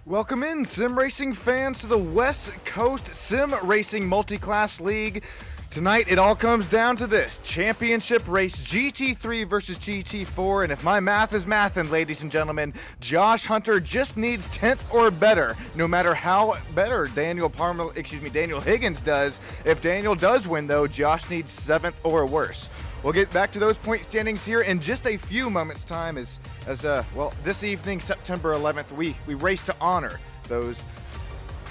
Welcome in, sim racing fans, to the West Coast Sim Racing MultiClass League. Tonight, it all comes down to this championship race, GT3 versus GT4, and if my math is mathin', ladies and gentlemen, Josh Hunter just needs 10th or better, no matter how better Daniel Higgins does. If Daniel does win, though, Josh needs 7th or worse. We'll get back to those point standings here in just a few moments' time as this evening, September 11th, we race to honor those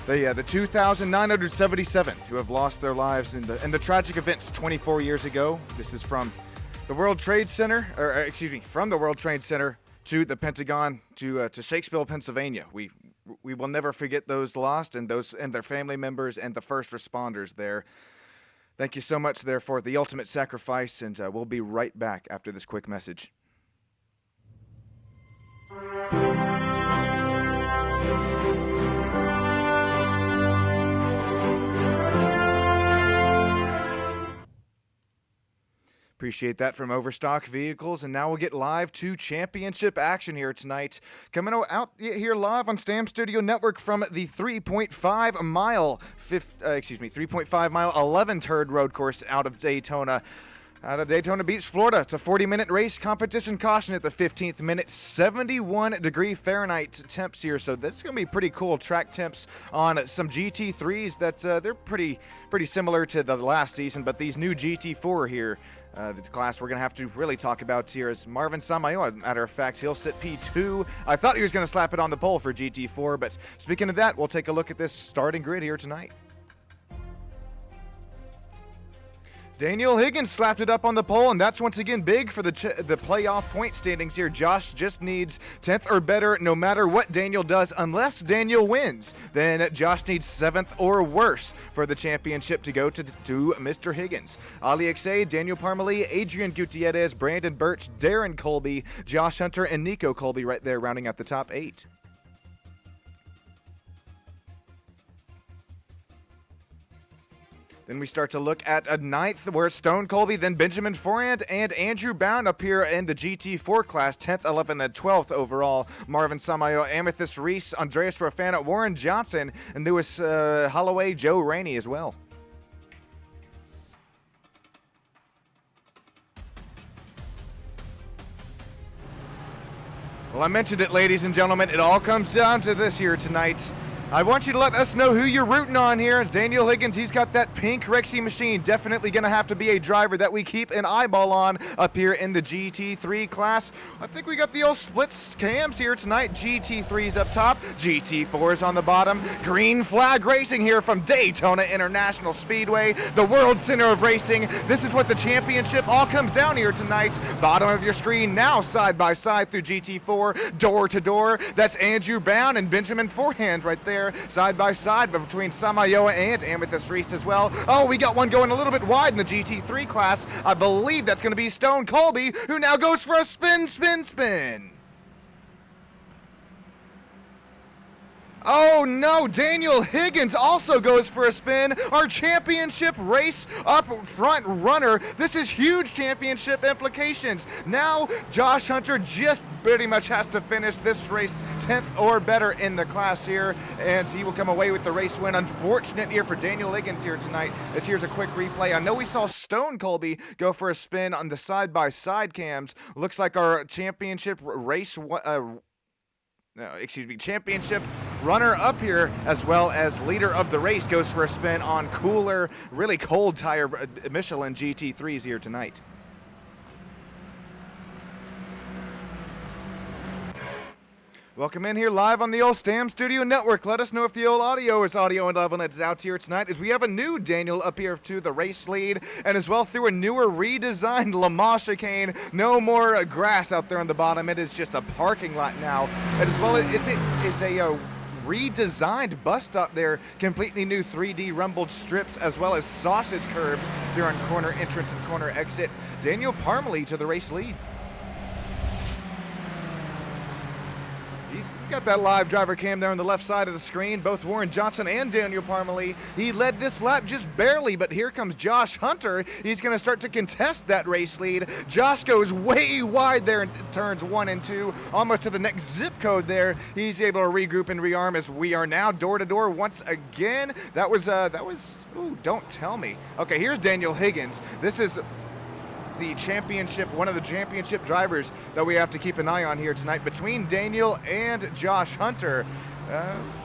the 2,977 who have lost their lives in the tragic events 24 years ago. This is from the World Trade Center, from the World Trade Center to the Pentagon to Shakespeare, Pennsylvania. We will never forget those lost and their family members and the first responders there. Thank you so much there for the ultimate sacrifice, and we'll be right back after this quick message. Appreciate that from Overstock Vehicles, and now we'll get live to championship action here tonight. Coming out here live on Stam Studio Network from the 3.5 mile 11 turd road course out of Daytona. Out of Daytona Beach, Florida. It's a 40-minute race. Competition caution at the 15th minute. 71-degree Fahrenheit temps here, so that's going to be pretty cool track temps on some GT3s that they're pretty similar to the last season, but these new GT4 here, the class we're going to have to really talk about here is Marvin Samayo. As a matter of fact, he'll sit P2. I thought he was going to slap it on the pole for GT4, but speaking of that, we'll take a look at this starting grid here tonight. Daniel Higgins slapped it up on the pole, and that's once again big for the playoff point standings here. Josh just needs 10th or better no matter what Daniel does, unless Daniel wins. Then Josh needs 7th or worse for the championship to go to Mr. Higgins. Ali Xay, Daniel Parmalee, Adrian Gutierrez, Brandon Birch, Darren Colby, Josh Hunter, and Nico Colby right there rounding out the top 8. Then we start to look at a 9th, where Stone Colby, then Benjamin Forand and Andrew Bound up here in the GT4 class, 10th, 11th, and 12th overall. Marvin Samayo, Amethyst Reese, Andreas Rafana, Warren Johnson, and Lewis Holloway, Joe Rainey as well. Well, I mentioned it, ladies and gentlemen. It all comes down to this here tonight. I want you to let us know who you're rooting on here. It's Daniel Higgins. He's got that pink Rexy machine. Definitely going to have to be a driver that we keep an eyeball on up here in the GT3 class. I think we got the old split cams here tonight. GT3's up top. GT4's on the bottom. Green flag racing here from Daytona International Speedway, the world center of racing. This is what the championship all comes down here tonight. Bottom of your screen now, side by side through GT4, door to door. That's Andrew Bound and Benjamin Forehand right there. Side by side, but between Samayoa and Amethyst Reese as well. Oh, we got one going a little bit wide in the GT3 class. I believe that's going to be Stone Colby, who now goes for a spin. Oh no, Daniel Higgins also goes for a spin. Our championship race up front runner. This is huge championship implications. Now Josh Hunter just pretty much has to finish this race 10th or better in the class here, and he will come away with the race win. Unfortunate here for Daniel Higgins here tonight, as here's a quick replay. I know we saw Stone Colby go for a spin on the side-by-side cams. Looks like our championship championship runner up here, as well as leader of the race, goes for a spin on cooler, really cold tire Michelin GT3s here tonight. Welcome in here live on the old Stam Studio Network. Let us know if the old audio is audio and level it's out here tonight, as we have a new Daniel up here to the race lead, and as well through a newer redesigned Lamar chicane. No more grass out there on the bottom. It is just a parking lot now. And as well, it's a redesigned bus stop there, completely new 3D rumbled strips, as well as sausage curbs there on corner entrance and corner exit. Daniel Parmalee to the race lead. He's got that live driver cam there on the left side of the screen. Both Warren Johnson and Daniel Parmalee. He led this lap just barely, but here comes Josh Hunter. He's going to start to contest that race lead. Josh goes way wide there in turns 1 and 2, almost to the next zip code there. He's able to regroup and rearm as we are now door to door once again. That was, ooh, don't tell me. Okay, here's Daniel Higgins. This is the championship, one of the championship drivers that we have to keep an eye on here tonight between Daniel and Josh Hunter.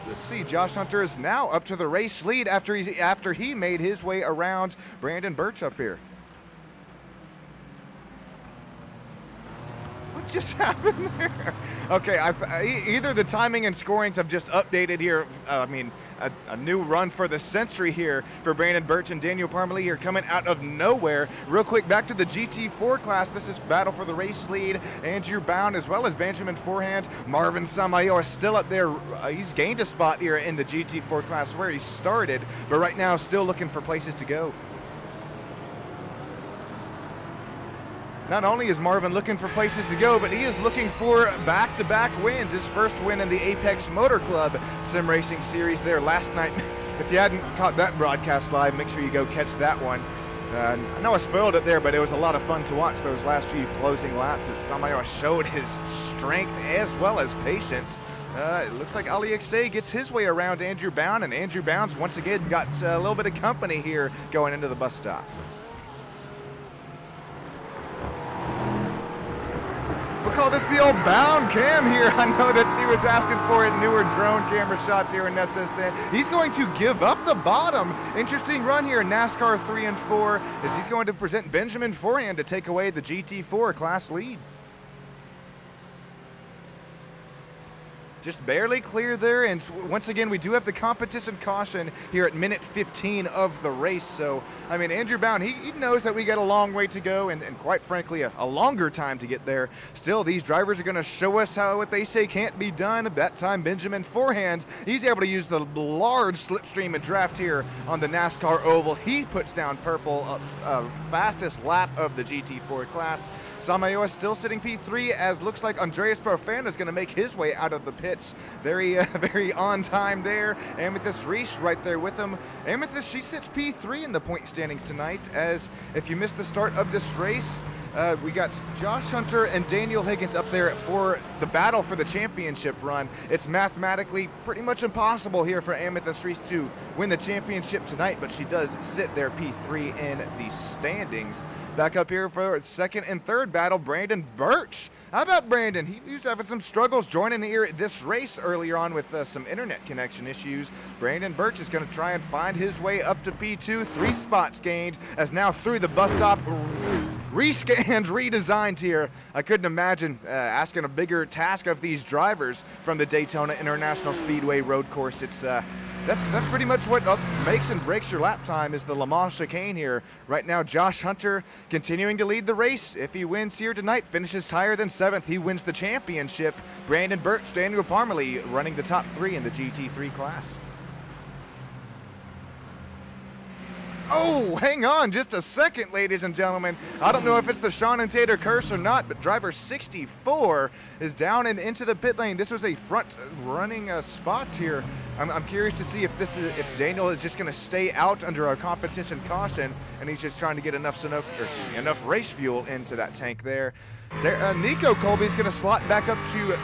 Let's see, Josh Hunter is now up to the race lead after he made his way around Brandon Birch up here. What just happened there? Okay, either the timing and scorings have just updated here. A new run for the century here for Brandon Birch and Daniel Parmalee here coming out of nowhere. Real quick, back to the GT4 class. This is battle for the race lead. Andrew Bound as well as Benjamin Forehand. Marvin Samayo is still up there. He's gained a spot here in the GT4 class where he started, but right now still looking for places to go. Not only is Marvin looking for places to go, but he is looking for back-to-back wins. His first win in the Apex Motor Club Sim Racing Series there last night. If you hadn't caught that broadcast live, make sure you go catch that one. I know I spoiled it there, but it was a lot of fun to watch those last few closing laps as Samayo showed his strength as well as patience. It looks like Ali Xay gets his way around Andrew Bound, and Andrew Bounds once again got a little bit of company here going into the bus stop. We'll call this the old Bound cam here. I know that he was asking for a newer drone camera shots here in SSN. He's going to give up the bottom. Interesting run here in NASCAR 3 and 4 as he's going to present Benjamin Forehand to take away the GT4 class lead. Just barely clear there, and once again, we do have the competition caution here at minute 15 of the race. So, I mean, Andrew Bound, he knows that we got a long way to go, and quite frankly, a longer time to get there. Still, these drivers are going to show us how what they say can't be done. At that time, Benjamin Forehand, he's able to use the large slipstream and draft here on the NASCAR oval. He puts down purple, fastest lap of the GT4 class. Samayo is still sitting P3, as looks like Andreas Profana is going to make his way out of the pits. Very on time there. Amethyst Reese right there with him. Amethyst, she sits P3 in the point standings tonight, as if you missed the start of this race, we got Josh Hunter and Daniel Higgins up there for the battle for the championship run. It's mathematically pretty much impossible here for Amethyst Reese to win the championship tonight, but she does sit there P3 in the standings. Back up here for second and third battle, Brandon Birch. How about Brandon? He was having some struggles joining here this race earlier on with some internet connection issues. Brandon Birch is going to try and find his way up to P2, 3 spots gained, as now through the bus stop, rescanned, redesigned here. I couldn't imagine asking a bigger task of these drivers from the Daytona International Speedway road course. It's that's pretty much what makes and breaks your lap time, is the Le Mans chicane here. Right now, Josh Hunter continuing to lead the race. If he wins here tonight, finishes higher than 7th, he wins the championship. Brandon Birch, Daniel Parmalee running the top 3 in the GT3 class. Oh, hang on just a second, ladies and gentlemen. I don't know if it's the Sean and Tater curse or not, but driver 64 is down and into the pit lane. This was a front running spot here. I'm curious to see if Daniel is just going to stay out under our competition caution, and he's just trying to get enough race fuel into that tank there. Nico Colby's going to slot back up to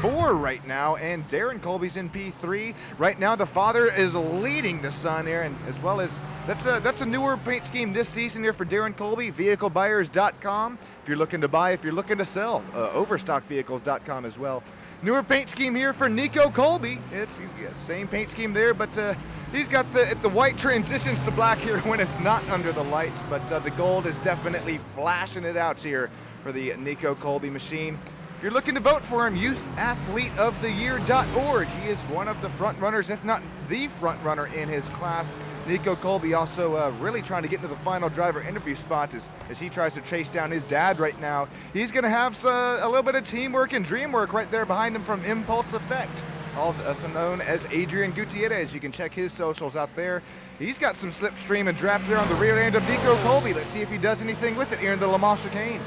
P4 right now, and Darren Colby's in P3 right now. The father is leading the son here, and as well as that's a newer paint scheme this season here for Darren Colby. Vehiclebuyers.com if you're looking to buy, if you're looking to sell. Overstockvehicles.com as well. Newer paint scheme here for Nico Colby. It's same paint scheme there, but he's got the white transitions to black here when it's not under the lights, but the gold is definitely flashing it out here for the Nico Colby machine. If you're looking to vote for him, YouthAthleteOfTheYear.org. He is one of the front runners, if not the front runner in his class. Nico Colby also really trying to get into the final driver interview spot as he tries to chase down his dad right now. He's going to have a little bit of teamwork and dream work right there behind him from Impulse Effect, also known as Adrian Gutierrez. You can check his socials out there. He's got some slipstream and draft there on the rear end of Nico Colby. Let's see if he does anything with it here in the Le Mans chicane.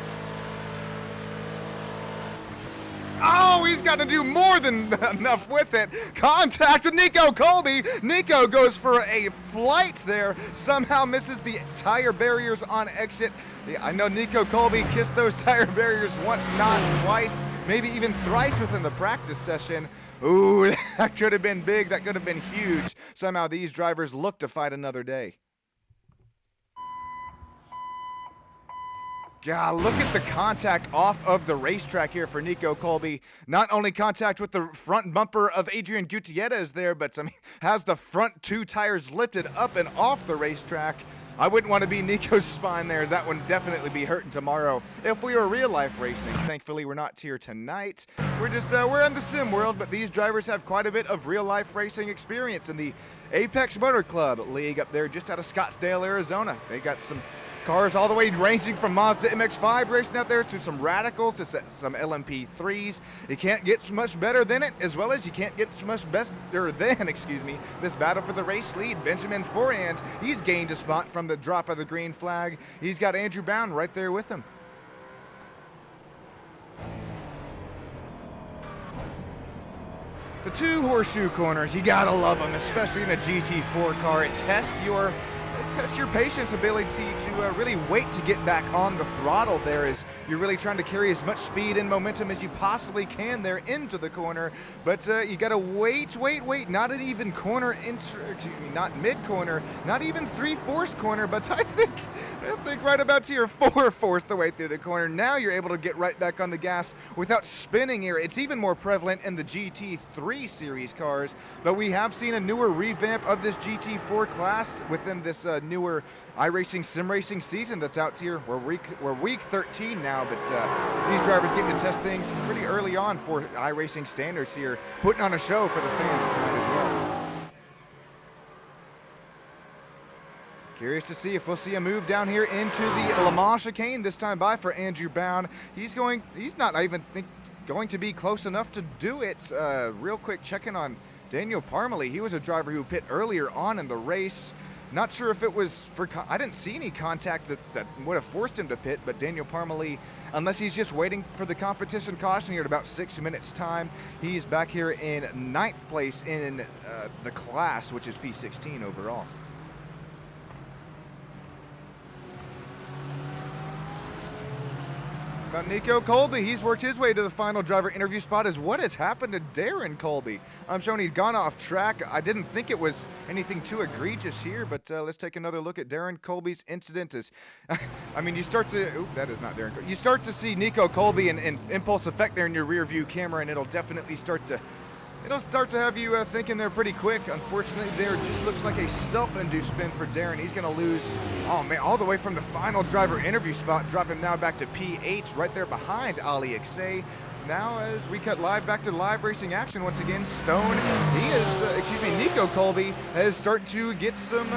Oh, he's got to do more than enough with it. Contact with Nico Colby. Nico goes for a flight there, somehow misses the tire barriers on exit. Yeah, I know Nico Colby kissed those tire barriers once, not twice, maybe even thrice within the practice session. Ooh, that could have been big. That could have been huge. Somehow these drivers look to fight another day. God, look at the contact off of the racetrack here for Nico Colby. Not only contact with the front bumper of Adrian Gutierrez there, but has the front two tires lifted up and off the racetrack. I wouldn't want to be Nico's spine there, as that would definitely be hurting tomorrow if we were real life racing. Thankfully, we're not here tonight. We're just, we're in the sim world, but these drivers have quite a bit of real life racing experience in the Apex Motor Club League up there just out of Scottsdale, Arizona. They got some cars all the way ranging from Mazda MX-5 racing out there to some Radicals to some LMP3s. You can't get much better than it, as well as you can't get much better than, this battle for the race lead. Benjamin Forand, he's gained a spot from the drop of the green flag. He's got Andrew Bound right there with him. The two horseshoe corners, you gotta love them, especially in a GT4 car. It tests your patience ability to really wait to get back on the throttle there, as you're really trying to carry as much speed and momentum as you possibly can there into the corner. But you gotta wait, not an even corner, not mid-corner, not even 3/4 corner, but I think right about to your 4/4 the way through the corner. Now you're able to get right back on the gas without spinning here. It's even more prevalent in the GT3 series cars, but we have seen a newer revamp of this GT4 class within this newer iRacing sim racing season that's out here. We're week 13 now, but these drivers getting to test things pretty early on for iRacing standards here, putting on a show for the fans tonight as well. Curious to see if we'll see a move down here into the Le Mans chicane this time by for Andrew Bound. He's not even going to be close enough to do it. Real quick checking on Daniel Parmalee. He was a driver who pit earlier on in the race. Not sure if it was I didn't see any contact that would have forced him to pit, but Daniel Parmalee, unless he's just waiting for the competition caution here at about 6 minutes time, he's back here in 9th place in the class, which is P16 overall. About Nico Colby, he's worked his way to the final driver interview spot. As what has happened to Darren Colby? I'm showing he's gone off track. I didn't think it was anything too egregious here, but let's take another look at Darren Colby's incident. I mean, you start to, that is not Darren Colby. You start to see Nico Colby and impulse effect there in your rear view camera, and it'll definitely start to have you thinking there pretty quick. Unfortunately, there just looks like a self-induced spin for Darren. He's going to lose, oh man, all the way from the final driver interview spot, drop him now back to P8, right there behind Ali Xay. Now, as we cut live back to live racing action once again, Nico Colby is starting to get some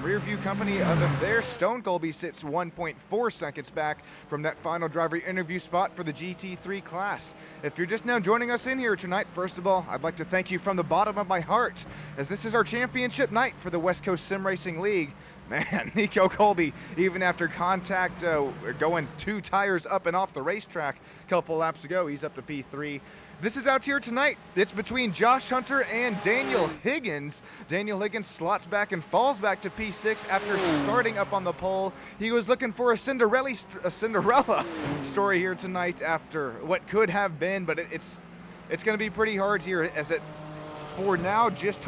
rear view company of him there. Stone Colby sits 1.4 seconds back from that final driver interview spot for the GT3 class. If you're just now joining us in here tonight, first of all, I'd like to thank you from the bottom of my heart, as this is our championship night for the West Coast Sim Racing League. Man, Nico Colby, even after contact going 2 tires up and off the racetrack a couple laps ago, he's up to P3. This is out here tonight. It's between Josh Hunter and Daniel Higgins. Daniel Higgins slots back and falls back to P6 after starting up on the pole. He was looking for a Cinderella story here tonight after what could have been, but it's going to be pretty hard here, as it for now just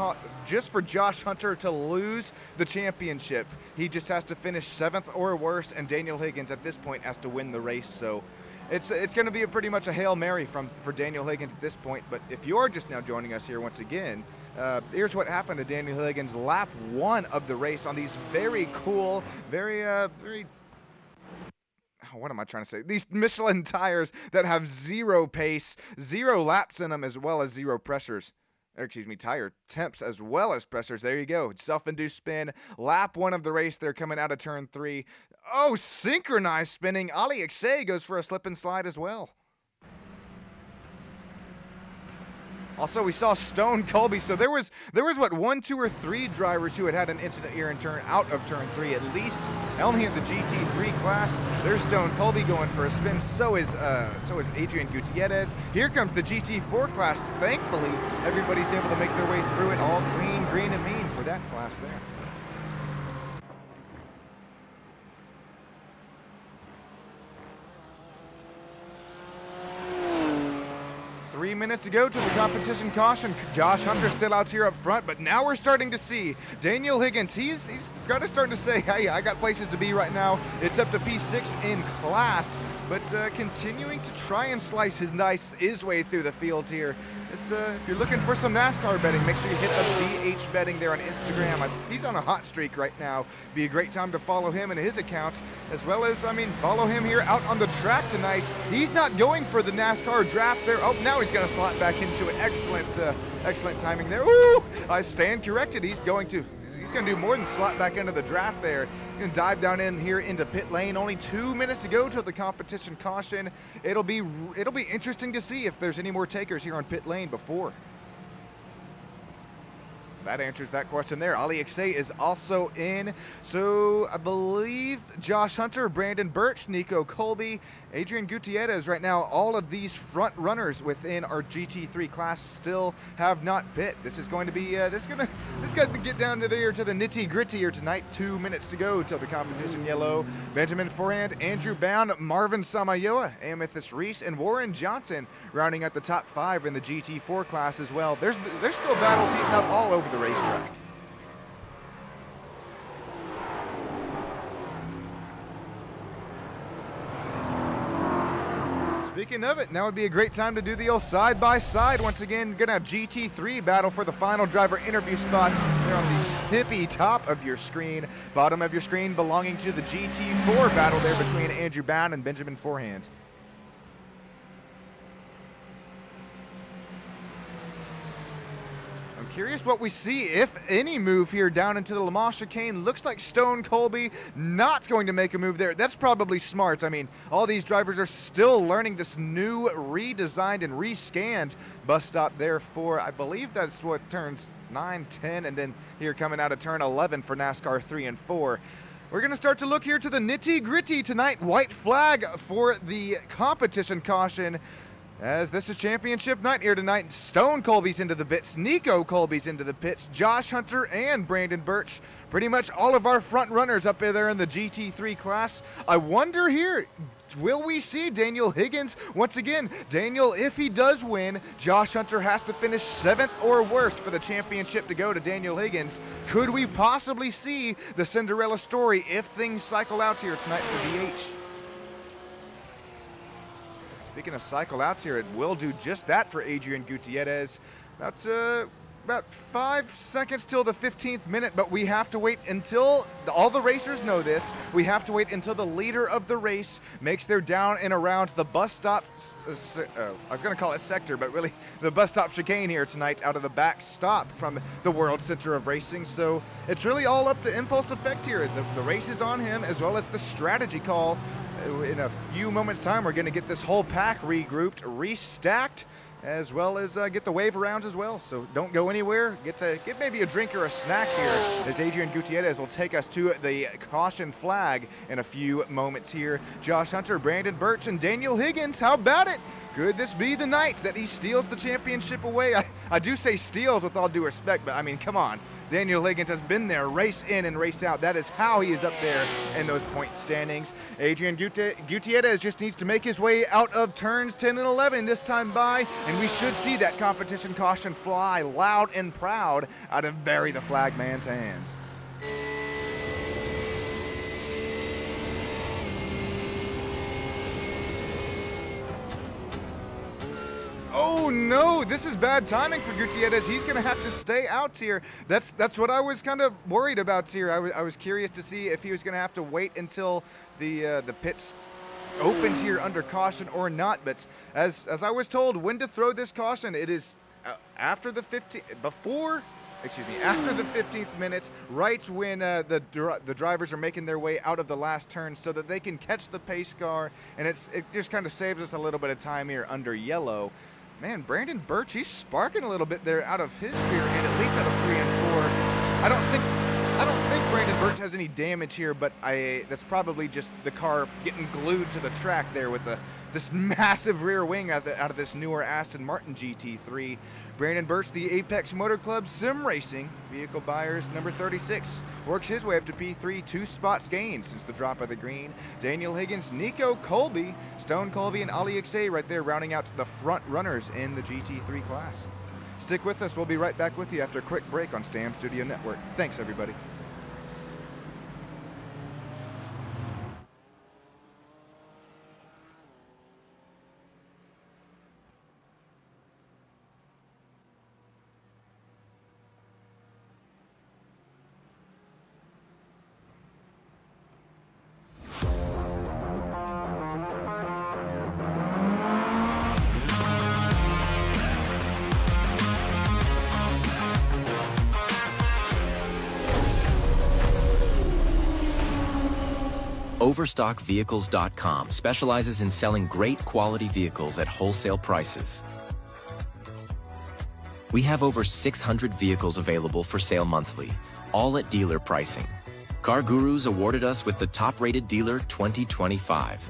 for Josh Hunter to lose the championship. He just has to finish 7th or worse, and Daniel Higgins at this point has to win the race. So it's going to be pretty much a Hail Mary for Daniel Higgins at this point. But if you are just now joining us here once again, here's what happened to Daniel Higgins lap 1 of the race on these very cool, what am I trying to say? These Michelin tires that have 0 pace, 0 laps in them, as well as 0 pressures. Tire temps as well as pressures. There you go. Self-induced spin. Lap 1 of the race. They're coming out of turn 3. Oh, synchronized spinning. Ali Xay goes for a slip and slide as well. Also, we saw Stone Colby. So there was what, 1, 2, or 3 drivers who had an incident here in out of turn 3 at least. Only in the GT3 class. There's Stone Colby going for a spin. So is Adrian Gutierrez. Here comes the GT4 class. Thankfully, everybody's able to make their way through it all clean, green, and mean for that class there. 3 minutes to go to the competition caution. Josh Hunter still out here up front, but now we're starting to see Daniel Higgins. He's got to start to say, hey, I got places to be right now. It's up to P6 in class, but continuing to try and slice his way through the field here. If you're looking for some NASCAR betting, make sure you hit up DH Betting there on Instagram. He's on a hot streak right now. Be a great time to follow him and his account, as well as, follow him here out on the track tonight. He's not going for the NASCAR draft there. Oh, now he's going to slot back into it. Excellent timing there. Ooh, I stand corrected. He's going to do more than slot back into the draft there. He's going to dive down in here into pit lane. Only 2 minutes to go till the competition caution. It'll be interesting to see if there's any more takers here on pit lane before. That answers that question there. Ali Iksay is also in. So I believe Josh Hunter, Brandon Birch, Nico Colby, Adrian Gutierrez right now, all of these front runners within our GT3 class still have not pit. This is going to be, this got to get down to the nitty gritty here tonight. 2 minutes to go till the competition yellow. Benjamin Forehand, Andrew Bound, Marvin Samayoa, Amethyst Reese, and Warren Johnson rounding out the top 5 in the GT4 class as well. There's still battles heating up all over the racetrack. Speaking of it, now would be a great time to do the old side-by-side. Once again, gonna have GT3 battle for the final driver interview spots. They're on the hippie top of your screen. Bottom of your screen belonging to the GT4 battle there between Andrew Bound and Benjamin Forehand. Curious what we see, if any, move here down into the Le Mans chicane. Looks like Stone Colby not going to make a move there. That's probably smart. All these drivers are still learning this new redesigned and rescanned bus stop there for, I believe that's what, turns 9, 10, and then here coming out of turn 11 for NASCAR 3 and 4. We're going to start to look here to the nitty-gritty tonight. White flag for the competition caution, as this is championship night here tonight. Stone Colby's into the pits, Nico Colby's into the pits, Josh Hunter and Brandon Birch. Pretty much all of our front runners up there in the GT3 class. I wonder here, will we see Daniel Higgins? Once again, Daniel, if he does win, Josh Hunter has to finish 7th or worse for the championship to go to Daniel Higgins. Could we possibly see the Cinderella story if things cycle out here tonight for DH? Speaking of cycle outs here, it will do just that for Adrian Gutierrez. About 5 seconds till the 15th minute, but we have to wait until, all the racers know this, we have to wait until the leader of the race makes their down and around the bus stop, I was going to call it sector, but really the bus stop chicane here tonight out of the back stop from the World Center of Racing. So it's really all up to impulse effect here. The race is on him, as well as the strategy call. In a few moments time, we're going to get this whole pack regrouped, restacked, as well as get the wave around as well. So don't go anywhere. Get maybe a drink or a snack here, as Adrian Gutierrez will take us to the caution flag in a few moments here. Josh Hunter, Brandon Birch, and Daniel Higgins, how about it? Could this be the night that he steals the championship away? I do say steals with all due respect, but come on. Daniel Higgins has been there race in and race out. That is how he is up there in those point standings. Adrian Gutierrez just needs to make his way out of turns 10 and 11 this time by, and we should see that competition caution fly loud and proud out of Barry the Flagman's hands. Oh no, this is bad timing for Gutierrez. He's going to have to stay out here. That's what I was kind of worried about here. I was curious to see if he was going to have to wait until the pits opened here under caution or not. But as I was told when to throw this caution, it is after the 15th minute, right when the drivers are making their way out of the last turn, so that they can catch the pace car, and it just kind of saves us a little bit of time here under yellow. Man, Brandon Birch, he's sparking a little bit there out of his rear end, at least out of 3 and 4. I don't think Brandon Birch has any damage here, but that's probably just the car getting glued to the track there with this massive rear wing out of this newer Aston Martin GT3. Brandon Birch, the Apex Motor Club Sim Racing vehicle buyers number 36, works his way up to P3, 2 spots gained since the drop of the green. Daniel Higgins, Nico Colby, Stone Colby, and Ali Xe right there rounding out the front runners in the GT3 class. Stick with us. We'll be right back with you after a quick break on Stam Studio Network. Thanks, everybody. Overstockvehicles.com specializes in selling great quality vehicles at wholesale prices. We have over 600 vehicles available for sale monthly, all at dealer pricing. Car Gurus awarded us with the top-rated dealer 2025.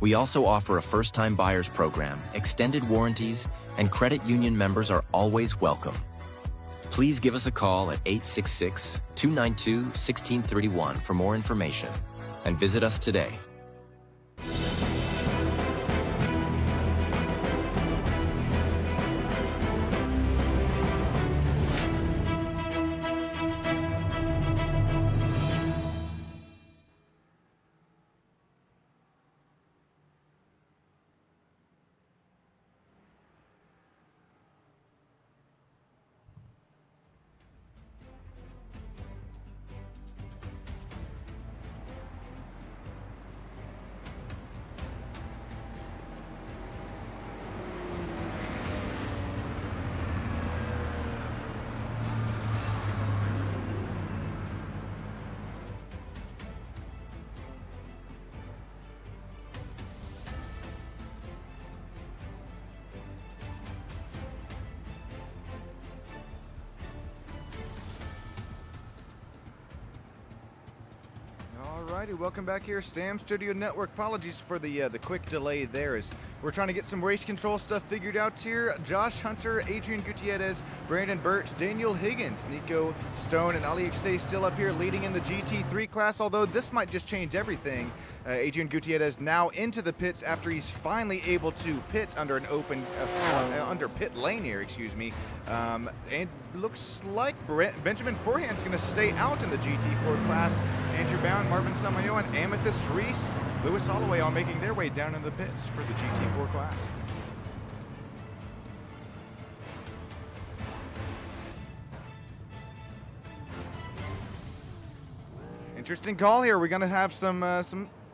We also offer a first-time buyers program, extended warranties, and credit union members are always welcome. Please give us a call at 866-292-1631 for more information. And visit us today. Alrighty, welcome back here, Stam Studio Network. Apologies for the quick delay there, as we're trying to get some race control stuff figured out here. Josh Hunter, Adrian Gutierrez, Brandon Birch, Daniel Higgins, Nico Stone, and Ali Xe still up here leading in the GT3 class, although this might just change everything. Adrian Gutierrez now into the pits after he's finally able to pit under an open, under pit lane here, excuse me. And looks like Benjamin Forehand's going to stay out in the GT4 class. Andrew Bound, Marvin Samayo, and Amethyst Reese, Lewis Holloway all making their way down in the pits for the GT4 class. Interesting call here. We're going to have some.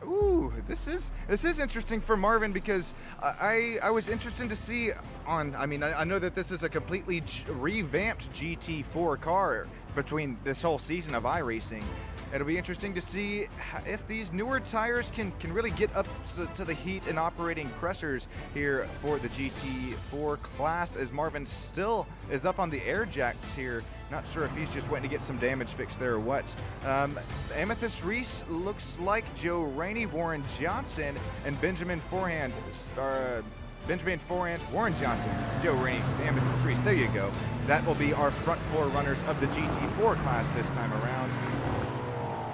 Ooh, this is interesting for Marvin, because I was interested to see on. I mean, I know that this is a completely revamped GT4 car between this whole season of iRacing. It'll be interesting to see if these newer tires can really get up to the heat and operating pressures here for the GT4 class, as Marvin still is up on the air jacks here. Not sure if he's just waiting to get some damage fixed there or what. Amethyst Reese looks like Joe Rainey, Warren Johnson, and Benjamin Forehand. Warren Johnson, Joe Rainey, Amethyst Reese. There you go. That will be our front four runners of the GT4 class this time around.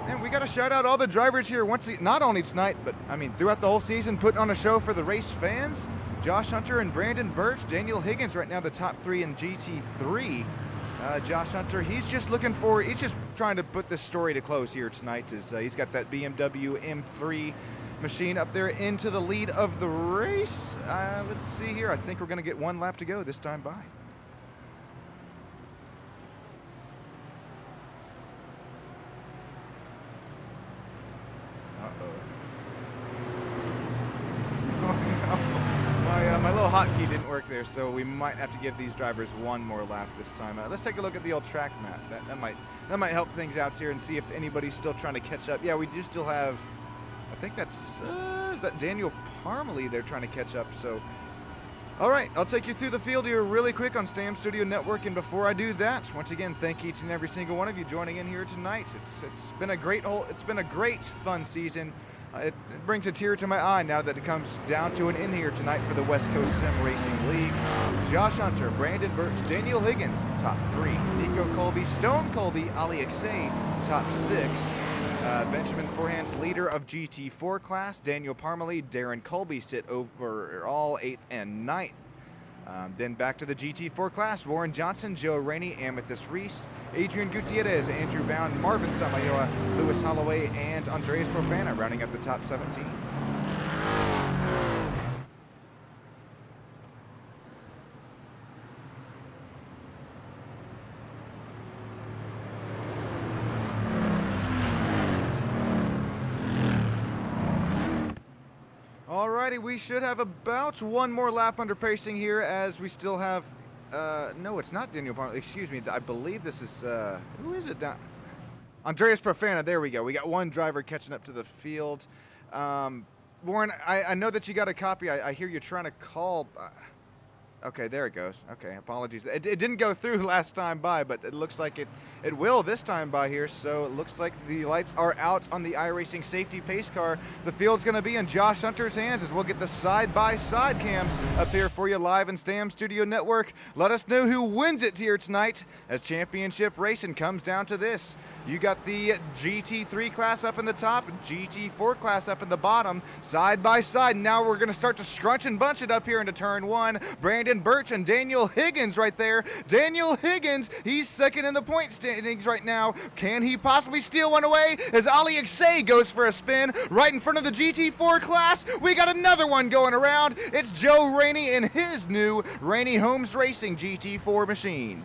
And we got to shout out all the drivers here not only tonight, but I mean throughout the whole season, putting on a show for the race fans. Josh Hunter and Brandon Birch, Daniel Higgins right now the top 3 in GT3. Josh Hunter, he's just trying to put this story to close here tonight, as he's got that BMW M3 machine up there into the lead of the race. Let's see here. I think we're going to get one lap to go this time by. My little hotkey didn't work there, so we might have to give these drivers one more lap this time. Let's take a look at the old track map. That might help things out here and see if anybody's still trying to catch up. Yeah, we do still have, I think that's is that Daniel Parmalee they're trying to catch up. So All right, I'll take you through the field here really quick on Stam Studio Network, and before I do that, once again, thank each and every single one of you joining in here tonight. It's been a great fun season. It brings a tear to my eye now that it comes down to an end here tonight for the West Coast Sim Racing League. Josh Hunter, Brandon Birch, Daniel Higgins, top 3. Nico Colby, Stone Colby, Ali Aksay, top 6. Benjamin Forehand's leader of GT4 class, Daniel Parmalee, Darren Colby sit over all 8th and 9th. Then back to the GT4 class, Warren Johnson, Joe Rainey, Amethyst Reese, Adrian Gutierrez, Andrew Bound, Marvin Samayoa, Lewis Holloway, and Andreas Profana rounding up the top 17. Alrighty, we should have about one more lap under pacing here as we still have, no, it's not Daniel Parmalee, excuse me, I believe this is, who is it? Andreas Profana, there we go. We got one driver catching up to the field. Warren, I know that you got a copy. I hear you trying to call. Okay, there it goes. Okay, apologies. It didn't go through last time by, but it looks like it will this time by here. So it looks like the lights are out on the iRacing safety pace car. The field's going to be in Josh Hunter's hands as we'll get the side-by-side cams up here for you live in Stam Studio Network. Let us know who wins it here tonight as championship racing comes down to this. You got the GT3 class up in the top, GT4 class up in the bottom, side by side. Now we're going to start to scrunch and bunch it up here into turn 1. Brandon Birch and Daniel Higgins right there. Daniel Higgins, he's second in the point standings right now. Can he possibly steal one away as Ali Aksay goes for a spin right in front of the GT4 class? We got another one going around. It's Joe Rainey in his new Rainey Homes Racing GT4 machine.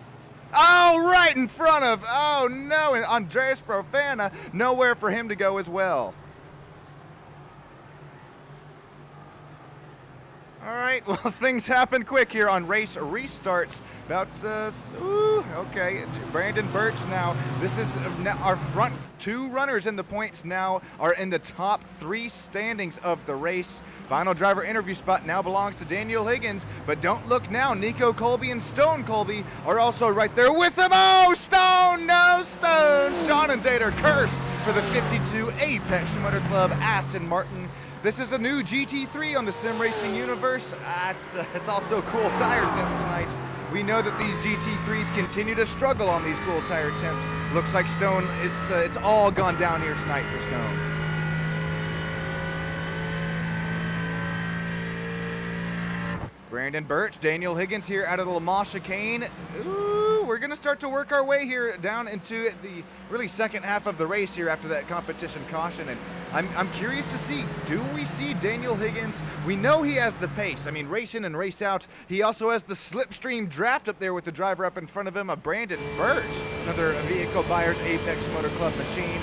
Oh, right in front of, oh no, and Andreas Profana, nowhere for him to go as well. All right, well, things happen quick here on race restarts. About, okay, Brandon Birch now. This is now our front 2 runners in the points now are in the top 3 standings of the race. Final driver interview spot now belongs to Daniel Higgins, but don't look now. Nico Colby and Stone Colby are also right there with him. Oh, Stone, no Stone. Sean and Dater curse for the 52 Apex Motor Club Aston Martin. This is a new GT3 on the Sim Racing universe. It's also cool tire temps tonight. We know that these GT3s continue to struggle on these cool tire temps. Looks like Stone, it's all gone down here tonight for Stone. Brandon Birch, Daniel Higgins here out of the Le Mans chicane. Ooh, we're gonna start to work our way here down into the really second half of the race here after that competition caution, and I'm curious to see, do we see Daniel Higgins? We know he has the pace. I mean, race in and race out. He also has the slipstream draft up there with the driver up in front of him, a Brandon Birch, another Vehicle Buyers Apex Motor Club machine.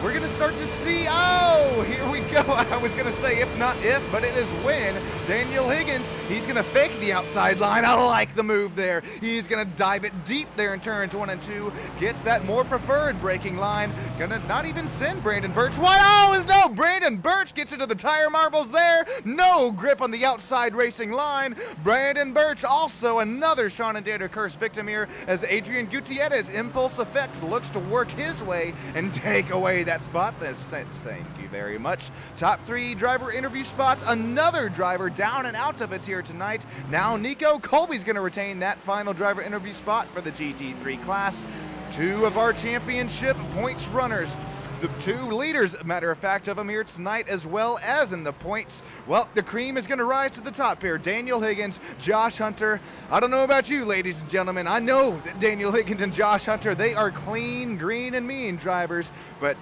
We're going to start to see, oh, here we go. I was going to say if not if, but it is when. Daniel Higgins, he's going to fake the outside line. I like the move there. He's going to dive it deep there in turns 1 and 2. Gets that more preferred braking line. Going to not even send Brandon Birch. What? Oh, no. Brandon Birch gets into the tire marbles there. No grip on the outside racing line. Brandon Birch, also another Sean and Dater curse victim here as Adrian Gutierrez impulse effect looks to work his way and take away that spot. Thank you very much. Top 3 driver interview spots. Another driver down and out of it here tonight. Now Nico Colby's going to retain that final driver interview spot for the GT3 class. 2 of our championship points runners. The 2 leaders, matter of fact, of them here tonight, as well as in the points. Well, the cream is going to rise to the top here. Daniel Higgins, Josh Hunter. I don't know about you, ladies and gentlemen. I know that Daniel Higgins and Josh Hunter, they are clean, green, and mean drivers. But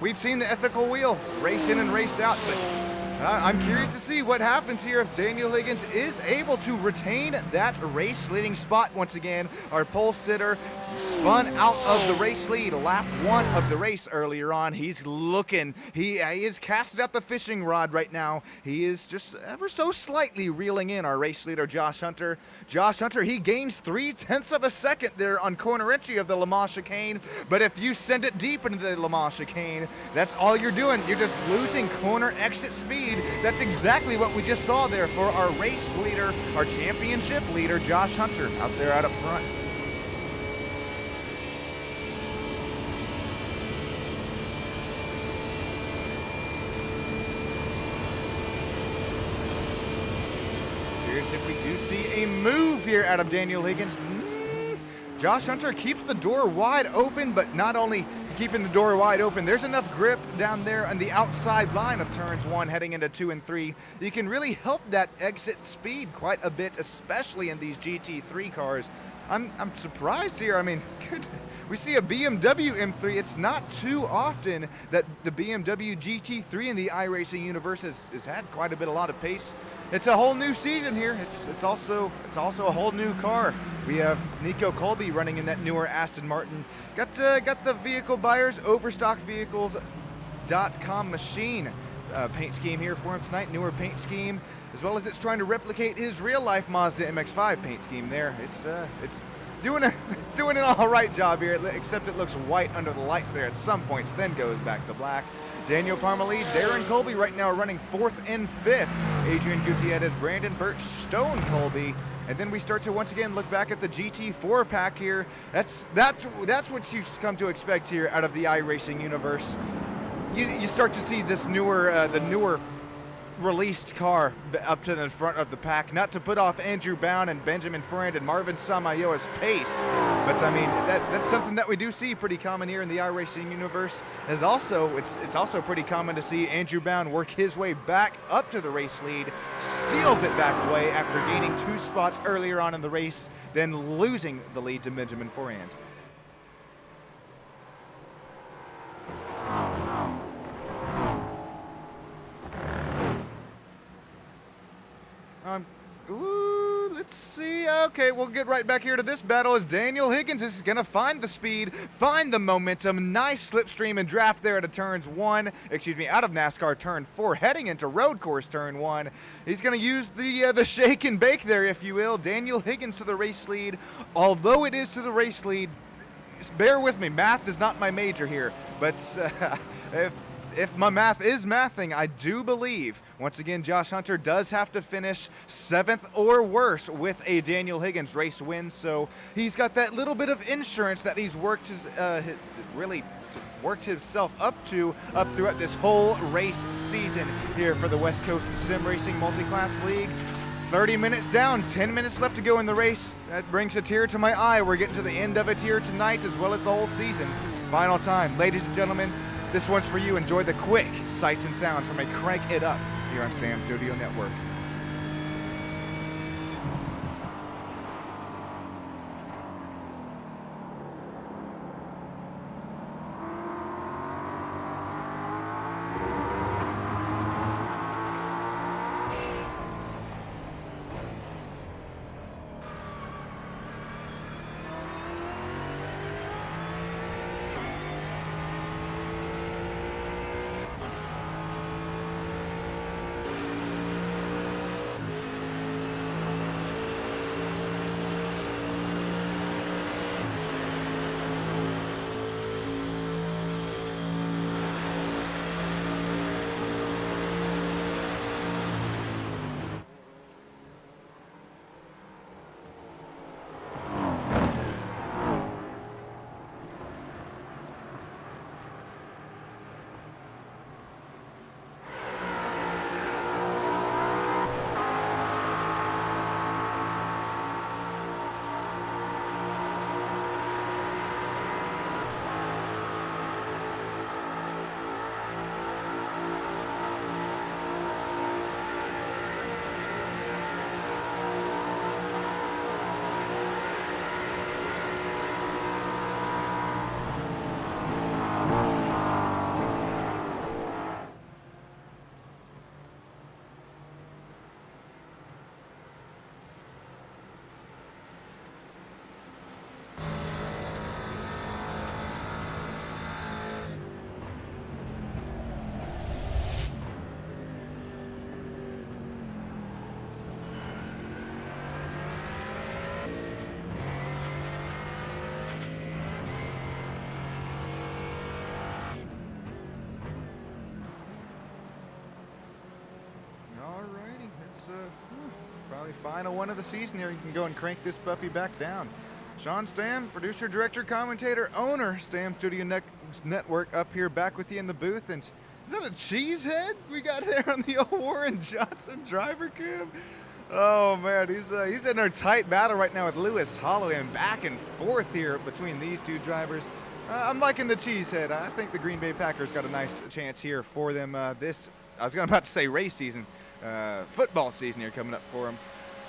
we've seen the ethical wheel, race in and race out. But I'm curious to see what happens here if Daniel Higgins is able to retain that race leading spot once again. Our pole sitter spun out of the race lead, lap 1 of the race earlier on. He's looking, he is casting out the fishing rod right now. He is just ever so slightly reeling in our race leader, Josh Hunter. Josh Hunter, he gains 0.3 of a second there on corner entry of the Le Mans chicane, but if you send it deep into the Le Mans chicane, that's all you're doing. You're just losing corner exit speed. speed. That's exactly what we just saw there for our race leader, our championship leader, Josh Hunter, out there out up front. Curious if we do see a move here out of Daniel Higgins. Josh Hunter keeps the door wide open, but not only keeping the door wide open, there's enough grip down there on the outside line of turns 1 heading into 2 and 3. You can really help that exit speed quite a bit, especially in these GT3 cars. I'm surprised here. I mean, we see a BMW M3. It's not too often that the BMW GT3 in the iRacing universe has had quite a lot of pace. It's a whole new season here. It's also a whole new car. We have Nico Colby running in that newer Aston Martin. Got the vehicle buyers overstockvehicles.com machine paint scheme here for him tonight. Newer paint scheme, as well as it's trying to replicate his real life Mazda MX-5 paint scheme there. It's doing an all right job here, except it looks white under the lights there at some points, then goes back to black. Daniel Parmalee, Darren Colby right now running 4th and 5th. Adrian Gutierrez, Brandon Birch, Stone Colby. And then we start to once again look back at the GT4 pack here. That's what you've come to expect here out of the iRacing universe. You start to see this the newer released car up to the front of the pack, not to put off Andrew Bound and Benjamin Friend and Marvin Samayoa's pace, but I mean that's something that we do see pretty common here in the iRacing universe. It's also pretty common to see Andrew Bound work his way back up to the race lead, steals it back away after gaining 2 spots earlier on in the race, then losing the lead to Benjamin Forand. Let's see. Okay, we'll get right back here to this battle as Daniel Higgins is going to find the speed, find the momentum. Nice slipstream and draft there out of out of NASCAR turn 4, heading into road course turn 1. He's going to use the shake and bake there, if you will. Daniel Higgins to the race lead. Although it is to the race lead, bear with me, math is not my major here, but if my math is mathing, I do believe, once again, Josh Hunter does have to finish 7th or worse with a Daniel Higgins race win. So he's got that little bit of insurance that he's worked himself up throughout this whole race season here for the West Coast Sim Racing Multi-Class League. 30 minutes down, 10 minutes left to go in the race. That brings a tear to my eye. We're getting to the end of it here tonight, as well as the whole season. Final time, ladies and gentlemen. This one's for you. Enjoy the quick sights and sounds from a Crank It Up here on Stam Studio Network. probably final one of the season here. You can go and crank this puppy back down. Sean Stam, producer, director, commentator, owner, Stam Studio Network, up here back with you in the booth. And is that a cheese head we got there on the old Warren Johnson driver cam? Oh man, he's in a tight battle right now with Lewis Holloway, and back and forth here between these two drivers. I'm liking the cheesehead. I think the Green Bay Packers got a nice chance here for them. I was about to say race season, football season here coming up for them.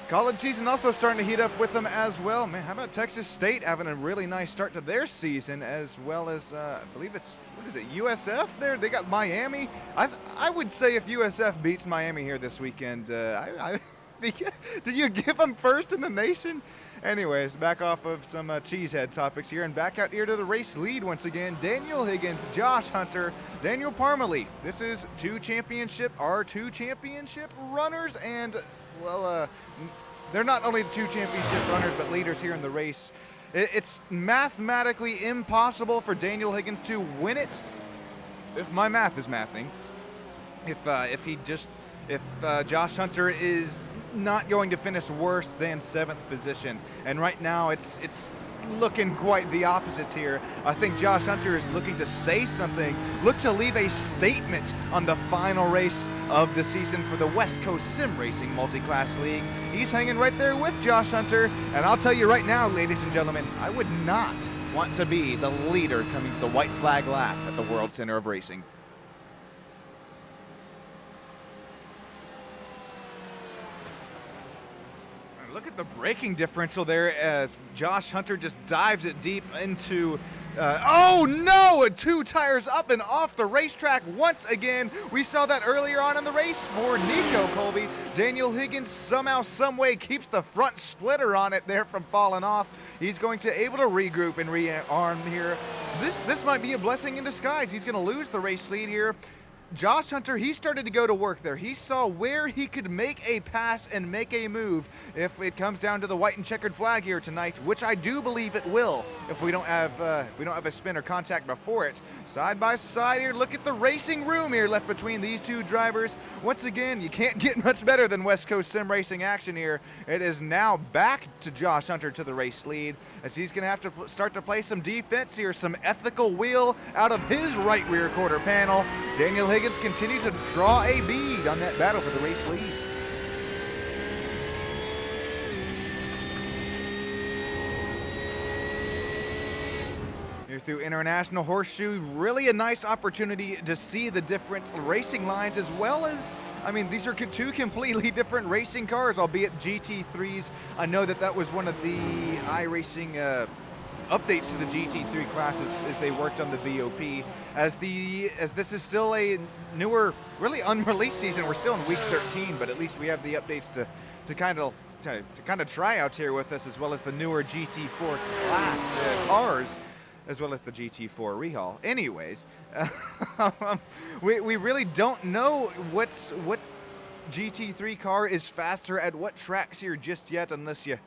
College season also starting to heat up with them as well. Man, how about Texas State having a really nice start to their season, as well as I believe it's, what is it, USF there? They got Miami. I would say if USF beats Miami here this weekend, do you give them first in the nation? Anyways, back off of some cheesehead topics here, and back out here to the race lead once again. Daniel Higgins, Josh Hunter, Daniel Parmalee. This is R2 championship runners, and well, they're not only the 2 championship runners, but leaders here in the race. It's mathematically impossible for Daniel Higgins to win it, if my math is mathing. If Josh Hunter is not going to finish worse than 7th position, and right now it's looking quite the opposite here. I think Josh Hunter is looking to say something, look to leave a statement on the final race of the season for the West Coast Sim Racing Multi-Class League. He's hanging right there with Josh Hunter, and I'll tell you right now, ladies and gentlemen, I would not want to be the leader coming to the white flag lap at the World Center of Racing. Look at the braking differential there as Josh Hunter just dives it deep into, oh no, 2 tires up and off the racetrack once again. We saw that earlier on in the race for Nico Colby. Daniel Higgins somehow, someway keeps the front splitter on it there from falling off. He's going to able to regroup and rearm here. This might be a blessing in disguise. He's going to lose the race lead here. Josh Hunter, he started to go to work there. He saw where he could make a pass and make a move if it comes down to the white and checkered flag here tonight, which I do believe it will if we don't have a spin or contact before it. Side by side here, look at the racing room here left between these two drivers. Once again, you can't get much better than West Coast Sim Racing action here. It is now back to Josh Hunter to the race lead, as he's going to have to start to play some defense here, some ethical wheel out of his right rear quarter panel. Daniel Higgins continues to draw a bead on that battle for the race lead. Here through International Horseshoe, really a nice opportunity to see the different racing lines, as well as, I mean, these are 2 completely different racing cars, albeit GT3s. I know that was one of the iRacing updates to the GT3 classes as they worked on the BOP. As this is still a newer, really unreleased season, we're still in week 13, but at least we have the updates to kind of try out here with us, as well as the newer GT4 class cars, as well as the GT4 rehaul. Anyways, we really don't know what GT3 car is faster at what tracks here just yet, unless you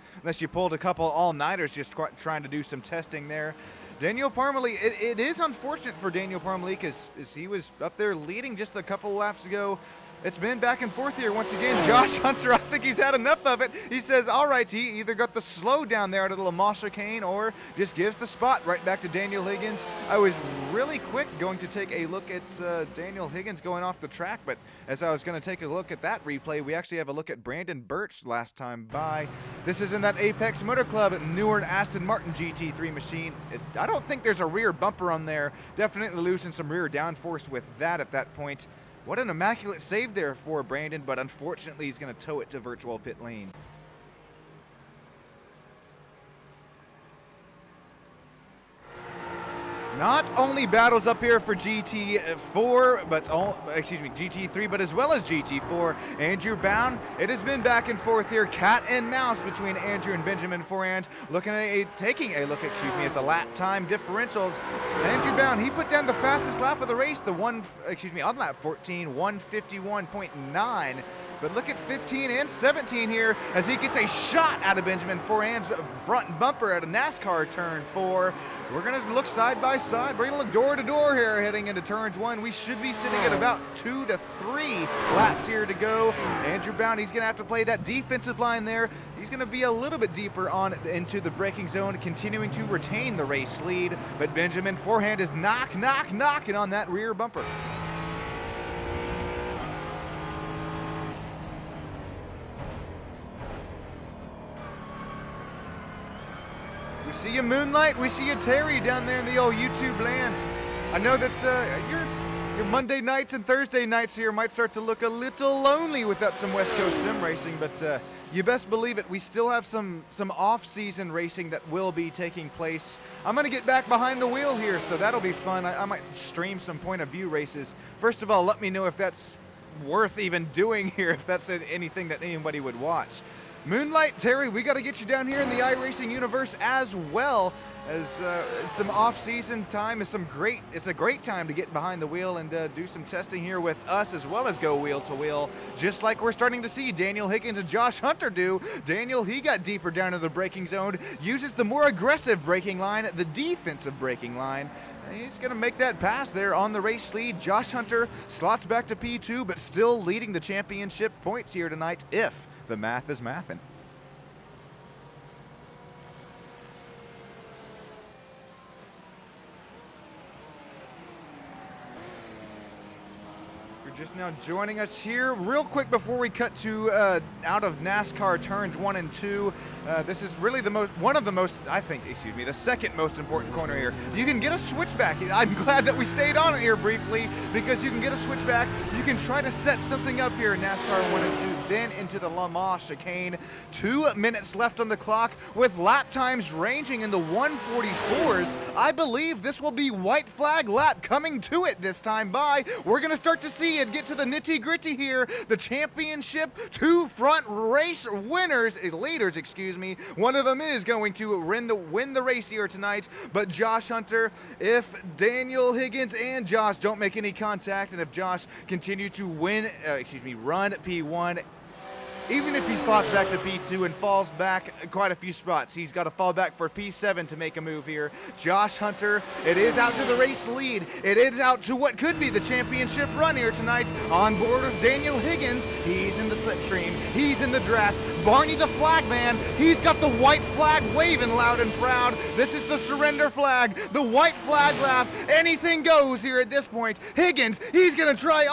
pulled a couple all-nighters just trying to do some testing there. Daniel Parmalee, it is unfortunate for Daniel Parmalee, because he was up there leading just a couple laps ago. It's been back and forth here once again. Josh Hunter, I think he's had enough of it. He says, all right, he either got the slow down there out of the LaMotte chicane, or just gives the spot right back to Daniel Higgins. I was really quick going to take a look at Daniel Higgins going off the track, but as I was going to take a look at that replay, we actually have a look at Brandon Birch last time by. This is in that Apex Motor Club Newark Aston Martin GT3 machine. I don't think there's a rear bumper on there. Definitely losing some rear downforce with that at that point. What an immaculate save there for Brandon, but unfortunately he's going to tow it to virtual pit lane. Not only battles up here for GT3, but as well as GT4. Andrew Bound, it has been back and forth here, cat and mouse between Andrew and Benjamin Forand, taking a look at the lap time differentials. Andrew Bound, he put down the fastest lap of the race, on lap 14, 151.9. But look at 15 and 17 here as he gets a shot out of Benjamin Forehand's front bumper at a NASCAR turn 4. We're going to look side by side. We're going to look door to door here heading into turns 1. We should be sitting at about 2 to 3 laps here to go. Andrew Bound, he's going to have to play that defensive line there. He's going to be a little bit deeper on into the braking zone, continuing to retain the race lead. But Benjamin Forehand is knocking on that rear bumper. We see you, Moonlight. We see you, Terry, down there in the old YouTube lands. I know that your Monday nights and Thursday nights here might start to look a little lonely without some West Coast sim racing, but you best believe it. We still have some off-season racing that will be taking place. I'm going to get back behind the wheel here, so that'll be fun. I might stream some point-of-view races. First of all, let me know if that's worth even doing here, if that's anything that anybody would watch. Moonlight, Terry, we got to get you down here in the iRacing universe as well as some off-season time. It's a great time to get behind the wheel and do some testing here with us as well as go wheel to wheel, just like we're starting to see Daniel Higgins and Josh Hunter do. Daniel, he got deeper down to the braking zone, uses the more aggressive braking line, the defensive braking line. He's going to make that pass there on the race lead. Josh Hunter slots back to P2, but still leading the championship points here tonight if the math is mathin'. Just now joining us here real quick before we cut to out of NASCAR turns 1 and 2. This is really the second most important corner here. You can get a switchback. I'm glad that we stayed on it here briefly because you can get a switchback. You can try to set something up here in NASCAR 1 and 2, then into the Le Mans chicane. 2 minutes left on the clock with lap times ranging in the 144s. I believe this will be white flag lap coming to it this time by. We're going to start to see it get to the nitty-gritty here. The championship, 2 front race leaders, excuse me. One of them is going to win the race here tonight, but Josh Hunter, if Daniel Higgins and Josh don't make any contact, and if Josh continue to run P1, even if he slots back to P2 and falls back quite a few spots, he's got to fall back for P7 to make a move here. Josh Hunter, it is out to the race lead. It is out to what could be the championship run here tonight. On board with Daniel Higgins. He's in the slipstream. He's in the draft. Barney the flag man, he's got the white flag waving loud and proud. This is the surrender flag, the white flag lap. Anything goes here at this point. Higgins, he's going to try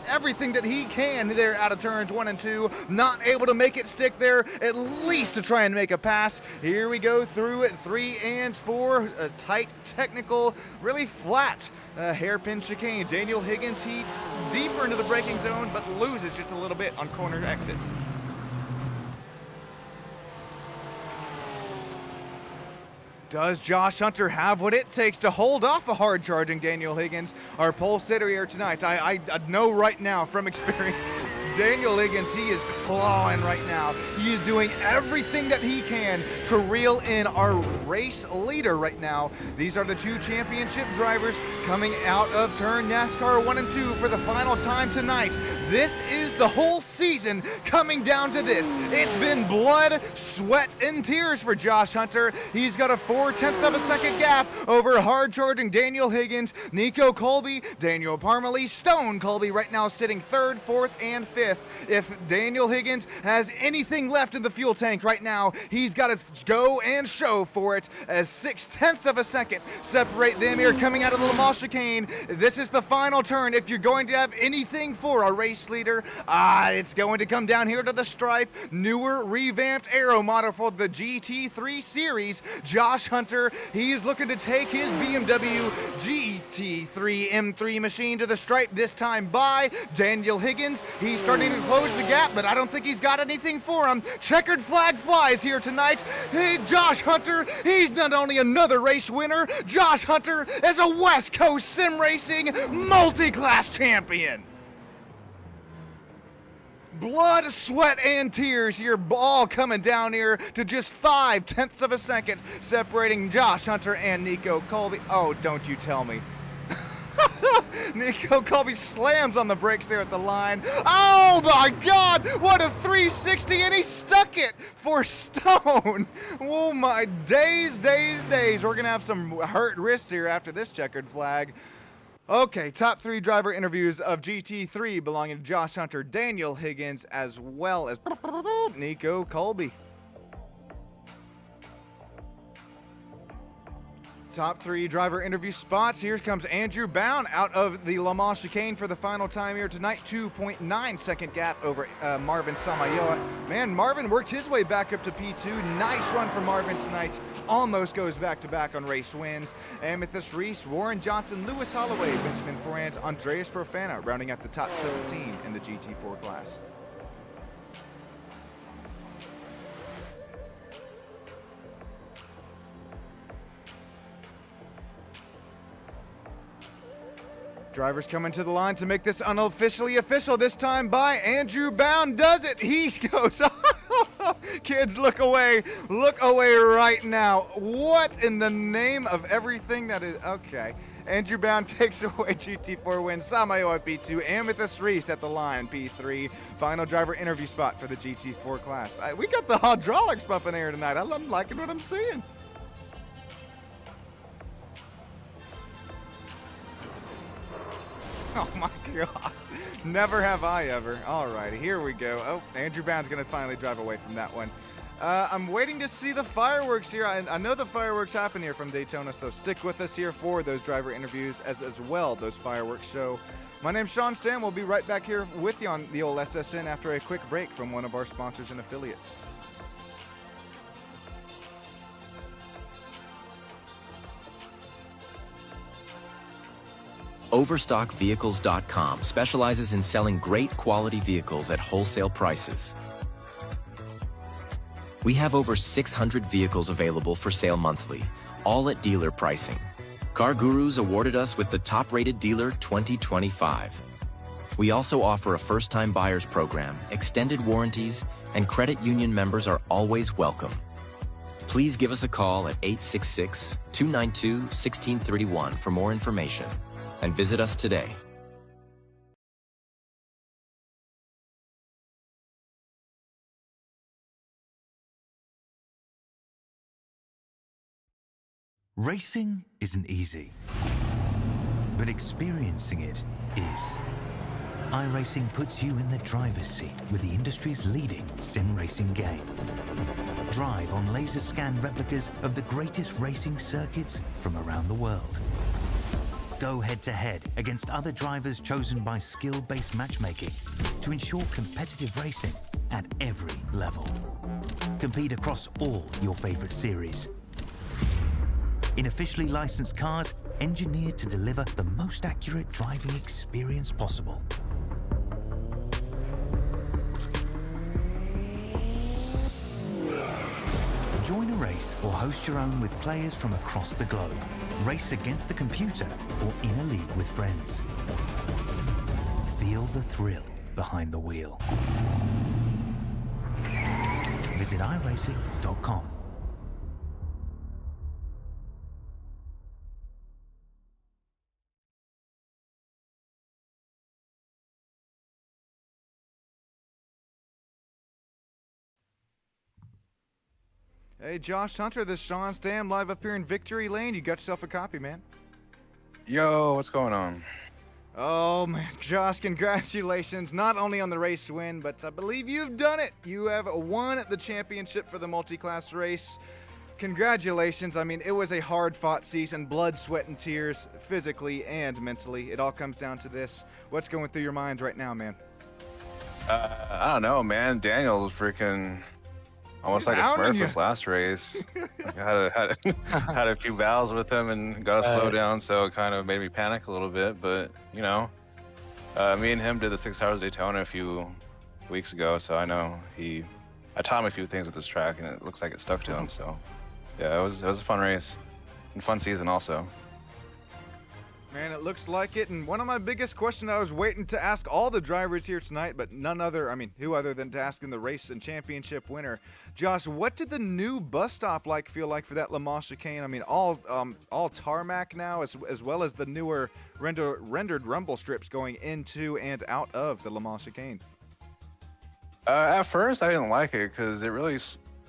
everything that he can there out of turns 1 and 2. Not able to make it stick there, at least to try and make a pass. Here we go through it, 3 and 4, a tight, technical, really flat hairpin chicane. Daniel Higgins, he's deeper into the braking zone, but loses just a little bit on corner exit. Does Josh Hunter have what it takes to hold off a hard-charging Daniel Higgins, our pole sitter here tonight? I know right now from experience, Daniel Higgins, he is clawing right now. He is doing everything that he can to reel in our race leader right now. These are the 2 championship drivers coming out of turn NASCAR 1 and 2 for the final time tonight. This is the whole season coming down to this. It's been blood, sweat, and tears for Josh Hunter. He's got a 0.4 of a second gap over hard-charging Daniel Higgins, Nico Colby, Daniel Parmalee, Stone Colby right now sitting 3rd, 4th, and 5th. If Daniel Higgins has anything left in the fuel tank right now, he's got to go and show for it, as 0.6 of a second separate them here coming out of the Le Mans chicane. This is the final turn. If you're going to have anything for a race leader, it's going to come down here to the stripe. Newer, revamped aero model for the GT3 series. Josh Hunter, he is looking to take his BMW GT3 M3 machine to the stripe this time by Daniel Higgins. He's starting to close the gap, but I don't think he's got anything for him. Checkered flag flies here tonight. Hey, Josh Hunter, he's not only another race winner, Josh Hunter is a West Coast sim racing multi-class champion. Blood, sweat, and tears here, all coming down here to just 0.5 of a second separating Josh Hunter and Nico Colby. Oh, don't you tell me. Nico Colby slams on the brakes there at the line. Oh my God, what a 360, and he stuck it for Stone. Oh my days. We're gonna have some hurt wrists here after this checkered flag. Okay, top 3 driver interviews of GT3 belonging to Josh Hunter, Daniel Higgins, as well as Nico Colby. Top 3 driver interview spots. Here comes Andrew Bound out of the Le Mans chicane for the final time here tonight. 2.9 second gap over Marvin Samayoa. Man, Marvin worked his way back up to P2. Nice run for Marvin tonight. Almost goes back-to-back on race wins. Amethyst Reese, Warren Johnson, Lewis Holloway, Benjamin Forant, Andreas Profana, rounding out the top 17 in the GT4 class. Drivers coming to the line to make this unofficially official, this time by Andrew Bound. Does it? He goes, kids, look away right now. What in the name of everything that is, okay. Andrew Bound takes away GT4 win. Samayoa P2, Amethyst Reese at the line, P3. Final driver interview spot for the GT4 class. We got the hydraulics bumping here tonight. I'm liking what I'm seeing. Oh my God. Never have I ever. All righty, here we go. Oh, Andrew Bound's going to finally drive away from that one. I'm waiting to see the fireworks here. I know the fireworks happen here from Daytona, so stick with us here for those driver interviews as well, those fireworks show. My name's Sean Stam. We'll be right back here with you on the old SSN after a quick break from one of our sponsors and affiliates. Overstockvehicles.com specializes in selling great quality vehicles at wholesale prices. We have over 600 vehicles available for sale monthly, all at dealer pricing. Car Gurus awarded us with the top-rated dealer 2025. We also offer a first-time buyers program, extended warranties, and credit union members are always welcome. Please give us a call at 866-292-1631 for more information, and visit us today. Racing isn't easy, but experiencing it is. iRacing puts you in the driver's seat with the industry's leading sim racing game. Drive on laser scan replicas of the greatest racing circuits from around the world. Go head-to-head against other drivers chosen by skill-based matchmaking to ensure competitive racing at every level. Compete across all your favorite series. In officially licensed cars, engineered to deliver the most accurate driving experience possible. Join a race or host your own with players from across the globe. Race against the computer or in a league with friends. Feel the thrill behind the wheel. Visit iRacing.com. Hey, Josh Hunter, this is Sean Stam live up here in Victory Lane. You got yourself a copy, man. Yo, what's going on? Oh, man, Josh, congratulations, not only on the race win, but I believe you've done it. You have won the championship for the multi-class race. Congratulations. I mean, it was a hard-fought season, blood, sweat, and tears, physically and mentally. It all comes down to this. What's going through your mind right now, man? I don't know, man. Daniel was freaking almost like a Smurf this last race. had a few battles with him and got to slow down, so it kind of made me panic a little bit. But you know, me and him did the 6 hours Daytona a few weeks ago, so I know I taught him a few things at this track, and it looks like it stuck to him. So yeah, it was a fun race and fun season also. Man, it looks like it. And one of my biggest questions I was waiting to ask all the drivers here tonight, but who other than to asking the race and championship winner. Josh, what did the new bus stop feel like for that Le Mans chicane? I mean, all tarmac now, as well as the newer rendered rumble strips going into and out of the Le Mans chicane. At first, I didn't like it because it really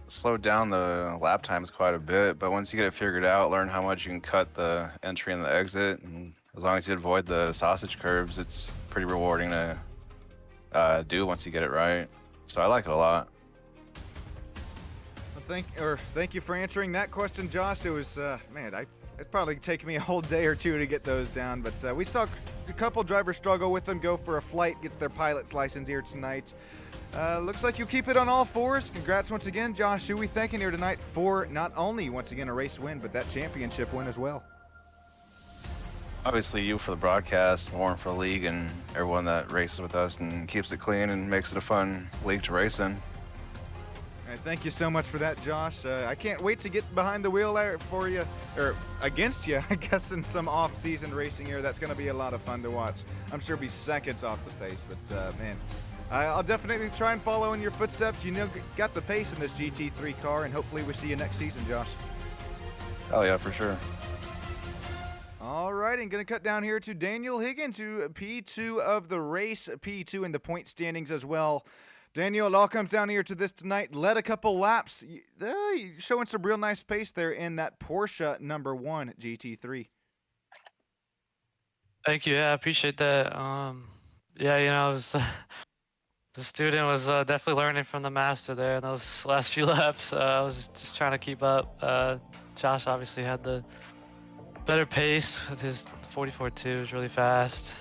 slowed down the lap times quite a bit. But once you get it figured out, learn how much you can cut the entry and the exit, and as long as you avoid the sausage curves, it's pretty rewarding to do once you get it right. So I like it a lot. Well, thank you for answering that question, Josh. It was it'd probably take me a whole day or two to get those down, but we saw a couple drivers struggle with them, go for a flight, get their pilot's license here tonight. Looks like you'll keep it on all fours. Congrats once again, Josh. Who we thanking here tonight for not only once again a race win, but that championship win as well? Obviously, you for the broadcast, Warren for the league, and everyone that races with us and keeps it clean and makes it a fun league to race in. All right, thank you so much for that, Josh. I can't wait to get behind the wheel for you, or against you, I guess, in some off-season racing here. That's going to be a lot of fun to watch. I'm sure it'll be seconds off the pace, but man, I'll definitely try and follow in your footsteps. You know, got the pace in this GT3 car, and hopefully we see you next season, Josh. Oh yeah, for sure. All right, and going to cut down here to Daniel Higgins, who P2 of the race, P2 in the point standings as well. Daniel, it all comes down here to this tonight. Led a couple laps. Showing some real nice pace there in that Porsche number 1 GT3. Thank you. Yeah, I appreciate that. Yeah, you know, it was the student was definitely learning from the master there in those last few laps. I was just trying to keep up. Josh obviously had the better pace with his 44.2. It was really fast.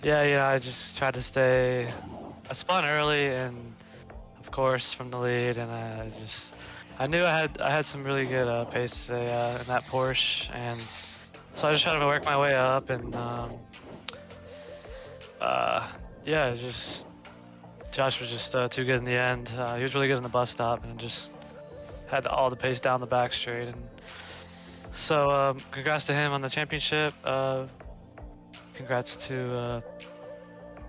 Yeah, you know, I just tried to stay. I spun early, and of course from the lead, and I knew I had some really good pace today in that Porsche, and so I just tried to work my way up, and yeah, Josh was just too good in the end. He was really good in the bus stop, and just had all the pace down the back straight, and so congrats to him on the championship. Congrats to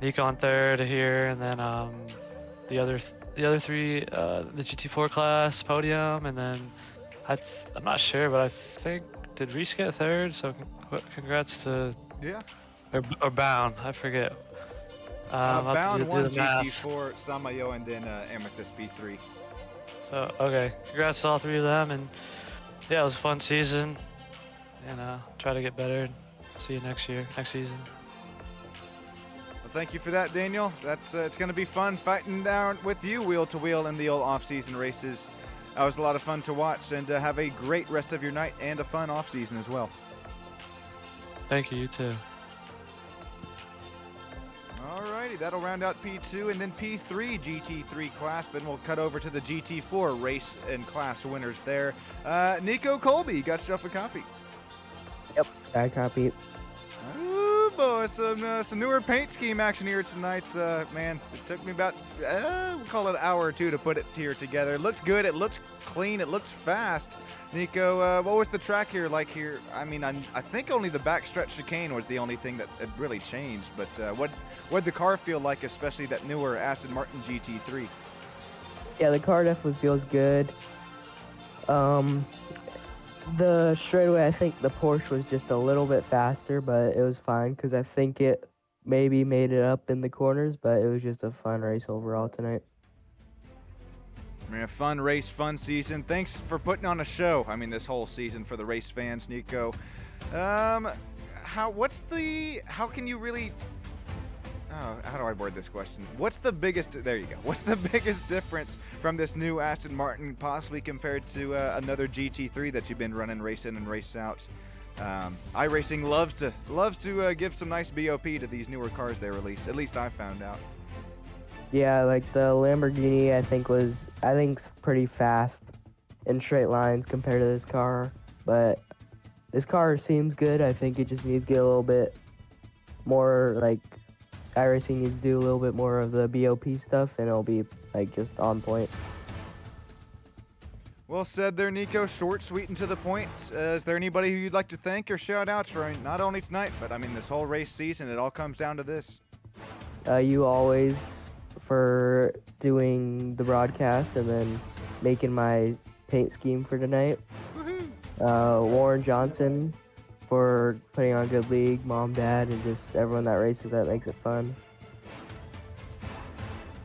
Nico on third here, and then the other three, the GT4 class podium, and then I'm not sure, but I think did Reese get third? So congrats to or Bound, I forget. Bound won GT4, Samayo, and then Amethyst B3. So okay, congrats to all three of them, and yeah, it was a fun season, and try to get better. See you next season. Well, thank you for that, Daniel. That's it's going to be fun fighting down with you wheel to wheel in the old off-season races. That was a lot of fun to watch, and have a great rest of your night and a fun off-season as well. Thank you. You too. Alrighty, that'll round out P2 and then P3 GT3 class. Then we'll cut over to the GT4 race and class winners there. Nico Colby, you got yourself a copy. Yep, I copied. Oh boy, some newer paint scheme action here tonight. Man, it took me about we'll call it an hour or two to put it here together. It looks good. It looks clean. It looks fast. Nico, what was the track here like here? I mean, I think only the backstretch chicane was the only thing that had really changed. But what'd the car feel like, especially that newer Aston Martin GT3? Yeah, the car definitely feels good. The straightaway, I think the Porsche was just a little bit faster, but it was fine because I think it maybe made it up in the corners, but it was just a fun race overall tonight. Man, fun race, fun season. Thanks for putting on a show. I mean, this whole season for the race fans, Nico. How can you really... how do I word this question? What's the biggest... There you go. What's the biggest difference from this new Aston Martin possibly compared to another GT3 that you've been running race in and race out? iRacing loves to give some nice BOP to these newer cars they release. At least I found out. Yeah, like the Lamborghini, I think pretty fast in straight lines compared to this car. But this car seems good. I think it just needs to get a little bit more, like, iRacing needs to do a little bit more of the BOP stuff, and it'll be, like, just on point. Well said there, Nico. Short, sweet, and to the point. Is there anybody who you'd like to thank or shout out for not only tonight, but I mean this whole race season? It all comes down to this. You always for doing the broadcast and then making my paint scheme for tonight. Warren Johnson for putting on a good league, Mom, Dad, and just everyone that races that makes it fun.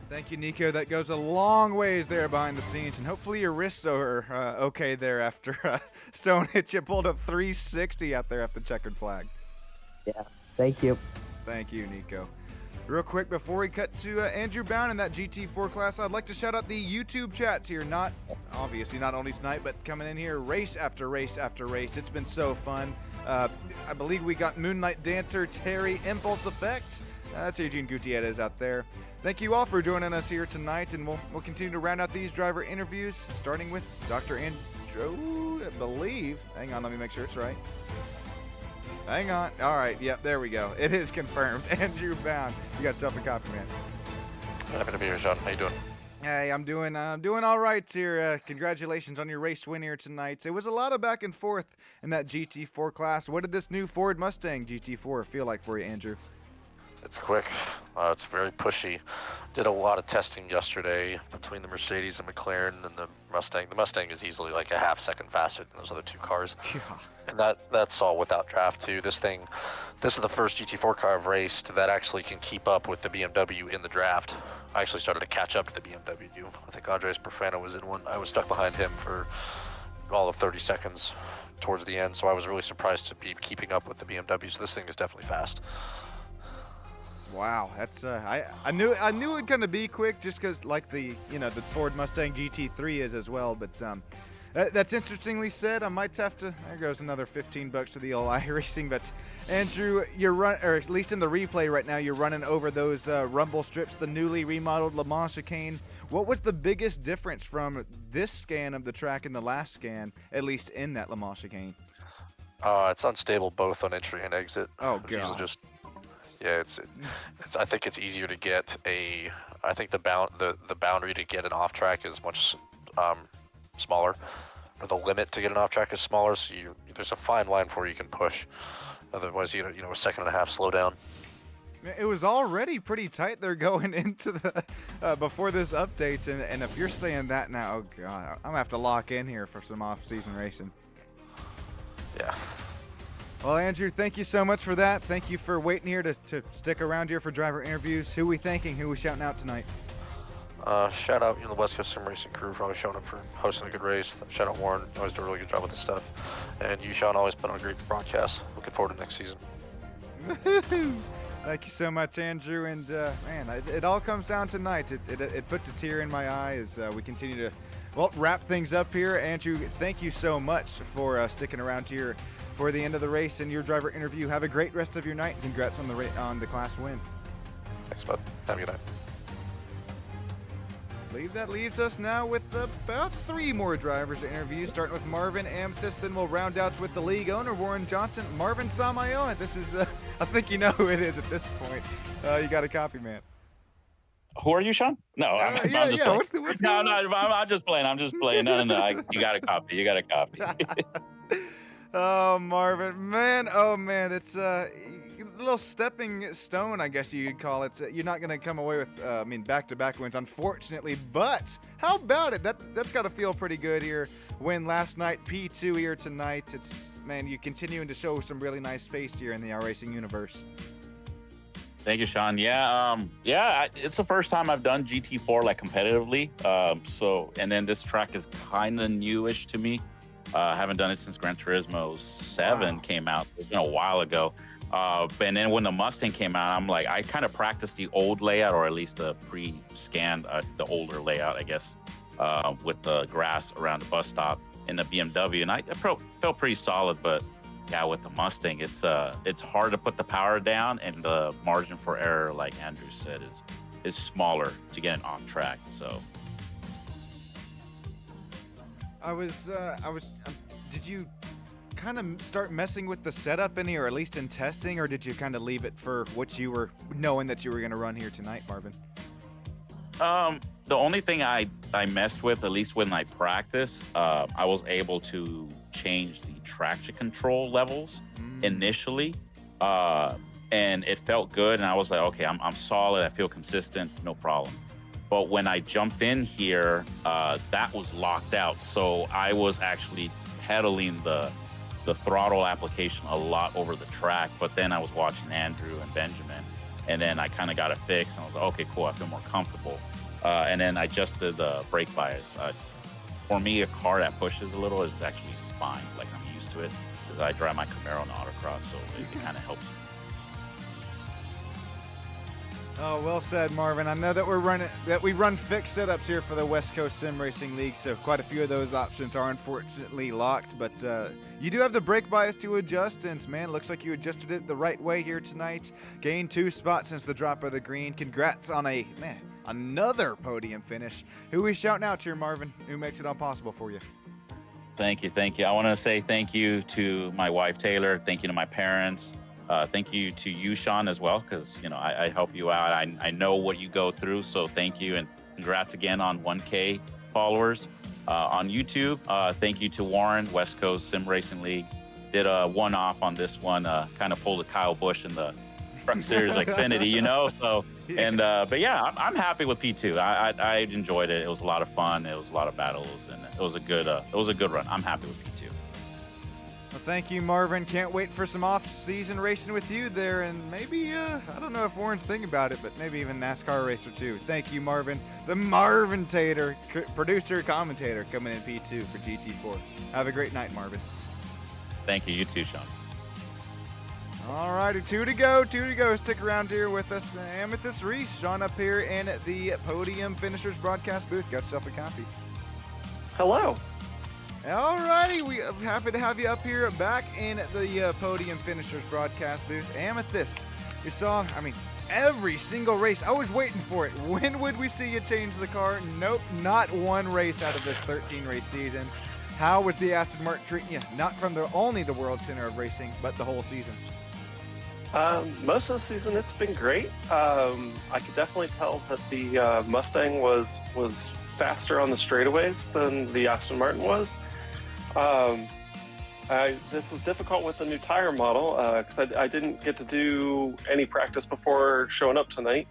Thank you, Nico. That goes a long ways there behind the scenes, and hopefully your wrists are okay there after Stone hit you, pulled a 360 out there at the checkered flag. Yeah, thank you. Thank you, Nico. Real quick, before we cut to Andrew Bound in that GT4 class, I'd like to shout out the YouTube chats here. Obviously not only tonight, but coming in here race after race after race. It's been so fun. I believe we got Moonlight Dancer, Terry, Impulse Effect. That's Adrian Gutierrez out there. Thank you all for joining us here tonight, and we'll continue to round out these driver interviews, starting with Dr. Andrew, I believe. Hang on, let me make sure it's right. Hang on. All right. Yep, there we go. It is confirmed. Andrew Bound. You got yourself a copy, man. Happy to be here, Sean. How you doing? Hey, I'm doing all right here. Congratulations on your race win here tonight. It was a lot of back and forth in that GT4 class. What did this new Ford Mustang GT4 feel like for you, Andrew? It's quick. It's very pushy. Did a lot of testing yesterday between the Mercedes and McLaren and the Mustang. The Mustang is easily like a half second faster than those other two cars. Yeah. And that's all without draft too. This is the first GT4 car I've raced that actually can keep up with the BMW in the draft. I actually started to catch up to the BMW. I think Andres Perfano was in one. I was stuck behind him for all of 30 seconds towards the end, so I was really surprised to be keeping up with the BMW. So this thing is definitely fast. Wow, that's I knew it'd kind of be quick just because like the Ford Mustang GT3 is as well, but that's interestingly said. I might have to. There goes another $15 to the old iRacing. But Andrew, or at least in the replay right now, you're running over those rumble strips, the newly remodeled Le Mans chicane. What was the biggest difference from this scan of the track and the last scan, at least in that Le Mans chicane? It's unstable both on entry and exit. Oh god. Yeah, it's. I think it's easier to get I think the boundary to get an off track is much smaller, or the limit to get an off track is smaller. So there's a fine line where you can push. Otherwise, a second and a half slow down. It was already pretty tight there going into the before this update, and if you're saying that now, oh god, I'm gonna have to lock in here for some off-season racing. Yeah. Well, Andrew, thank you so much for that. Thank you for waiting here to stick around here for driver interviews. Who we thanking? Who we shouting out tonight? Shout out the West Coast Sim Racing crew for always showing up for hosting a good race. Shout out Warren, always do a really good job with this stuff. And you, Sean, always put on a great broadcast. Looking forward to next season. Thank you so much, Andrew. And man, it all comes down tonight. It puts a tear in my eye as we continue to wrap things up here. Andrew, thank you so much for sticking around here for the end of the race and your driver interview. Have a great rest of your night. Congrats on the class win. Thanks, bud. Have a good night. I believe that leaves us now with about 3 more drivers to interview, starting with Marvin Amethyst. Then we'll round out with the league owner, Warren Johnson. Marvin Samayoa. This is, I think you know who it is at this point. You got a copy, man. Who are you, Sean? No, I'm just playing. What's no, going on? I'm just playing. I'm just playing. No. You got a copy. You got a copy. Oh, Marvin, man. Oh, man. It's a little stepping stone, I guess you'd call it. You're not going to come away with, back-to-back wins, unfortunately. But how about it? That's got to feel pretty good here. Win last night, P2 here tonight. You're continuing to show some really nice pace here in the iRacing universe. Thank you, Sean. Yeah, it's the first time I've done GT4 like competitively. And then this track is kind of newish to me. I haven't done it since Gran Turismo 7 came out. It's been a while ago. And then when the Mustang came out, I'm like, I kind of practiced the old layout, or at least the pre-scanned, the older layout, I guess, with the grass around the bus stop in the BMW. And I felt pretty solid, but yeah, with the Mustang, it's hard to put the power down, and the margin for error, like Andrew said, is smaller to get an off track. So. Did you kind of start messing with the setup any, or at least in testing, or did you kind of leave it for what you were knowing that you were going to run here tonight, Marvin? The only thing I messed with, at least when I practice, I was able to change the traction control levels initially, and it felt good. And I was like, okay, I'm solid. I feel consistent, no problem. But when I jumped in here, that was locked out. So I was actually pedaling the throttle application a lot over the track. But then I was watching Andrew and Benjamin, and then I kind of got it fixed. And I was like, okay, cool. I feel more comfortable. And then I adjusted the brake bias. For me, a car that pushes a little is actually fine. Like, I'm used to it because I drive my Camaro in autocross, so it kind of helps. Oh, well said, Marvin. I know that we run fixed setups here for the West Coast Sim Racing League, so quite a few of those options are unfortunately locked. But you do have the brake bias to adjust, and man, looks like you adjusted it the right way here tonight. Gained 2 spots since the drop of the green. Congrats on another podium finish. Who are we shouting out here, Marvin? Who makes it all possible for you? Thank you. I want to say thank you to my wife, Taylor. Thank you to my parents. Thank you to you, Sean, as well, because I help you out. I know what you go through, so thank you, and congrats again on 1K followers on YouTube. Thank you to Warren, West Coast Sim Racing League. Did a one-off on this one, kind of pulled a Kyle Busch in the Truck Series Xfinity, So, and but yeah, I'm happy with P2. I enjoyed it. It was a lot of fun. It was a lot of battles, and it was a good run. I'm happy with P2. Well, thank you, Marvin. Can't wait for some off-season racing with you there, and maybe, I don't know if Warren's thinking about it, but maybe even NASCAR racer too. Thank you, Marvin. The Marvin Tater, producer, commentator, coming in P2 for GT4. Have a great night, Marvin. Thank you. You too, Sean. All righty, 2 to go. Stick around here with us. Amethyst Reese, Sean up here in the Podium Finishers broadcast booth. Got yourself a copy. Hello. All righty, we're happy to have you up here back in the Podium Finishers broadcast booth. Amethyst, you saw, every single race. I was waiting for it. When would we see you change the car? Nope, not one race out of this 13-race season. How was the Aston Martin treating you? Not from only the World Center of Racing, but the whole season. Most of the season, it's been great. I could definitely tell that the Mustang was faster on the straightaways than the Aston Martin was. This was difficult with the new tire model because I didn't get to do any practice before showing up tonight.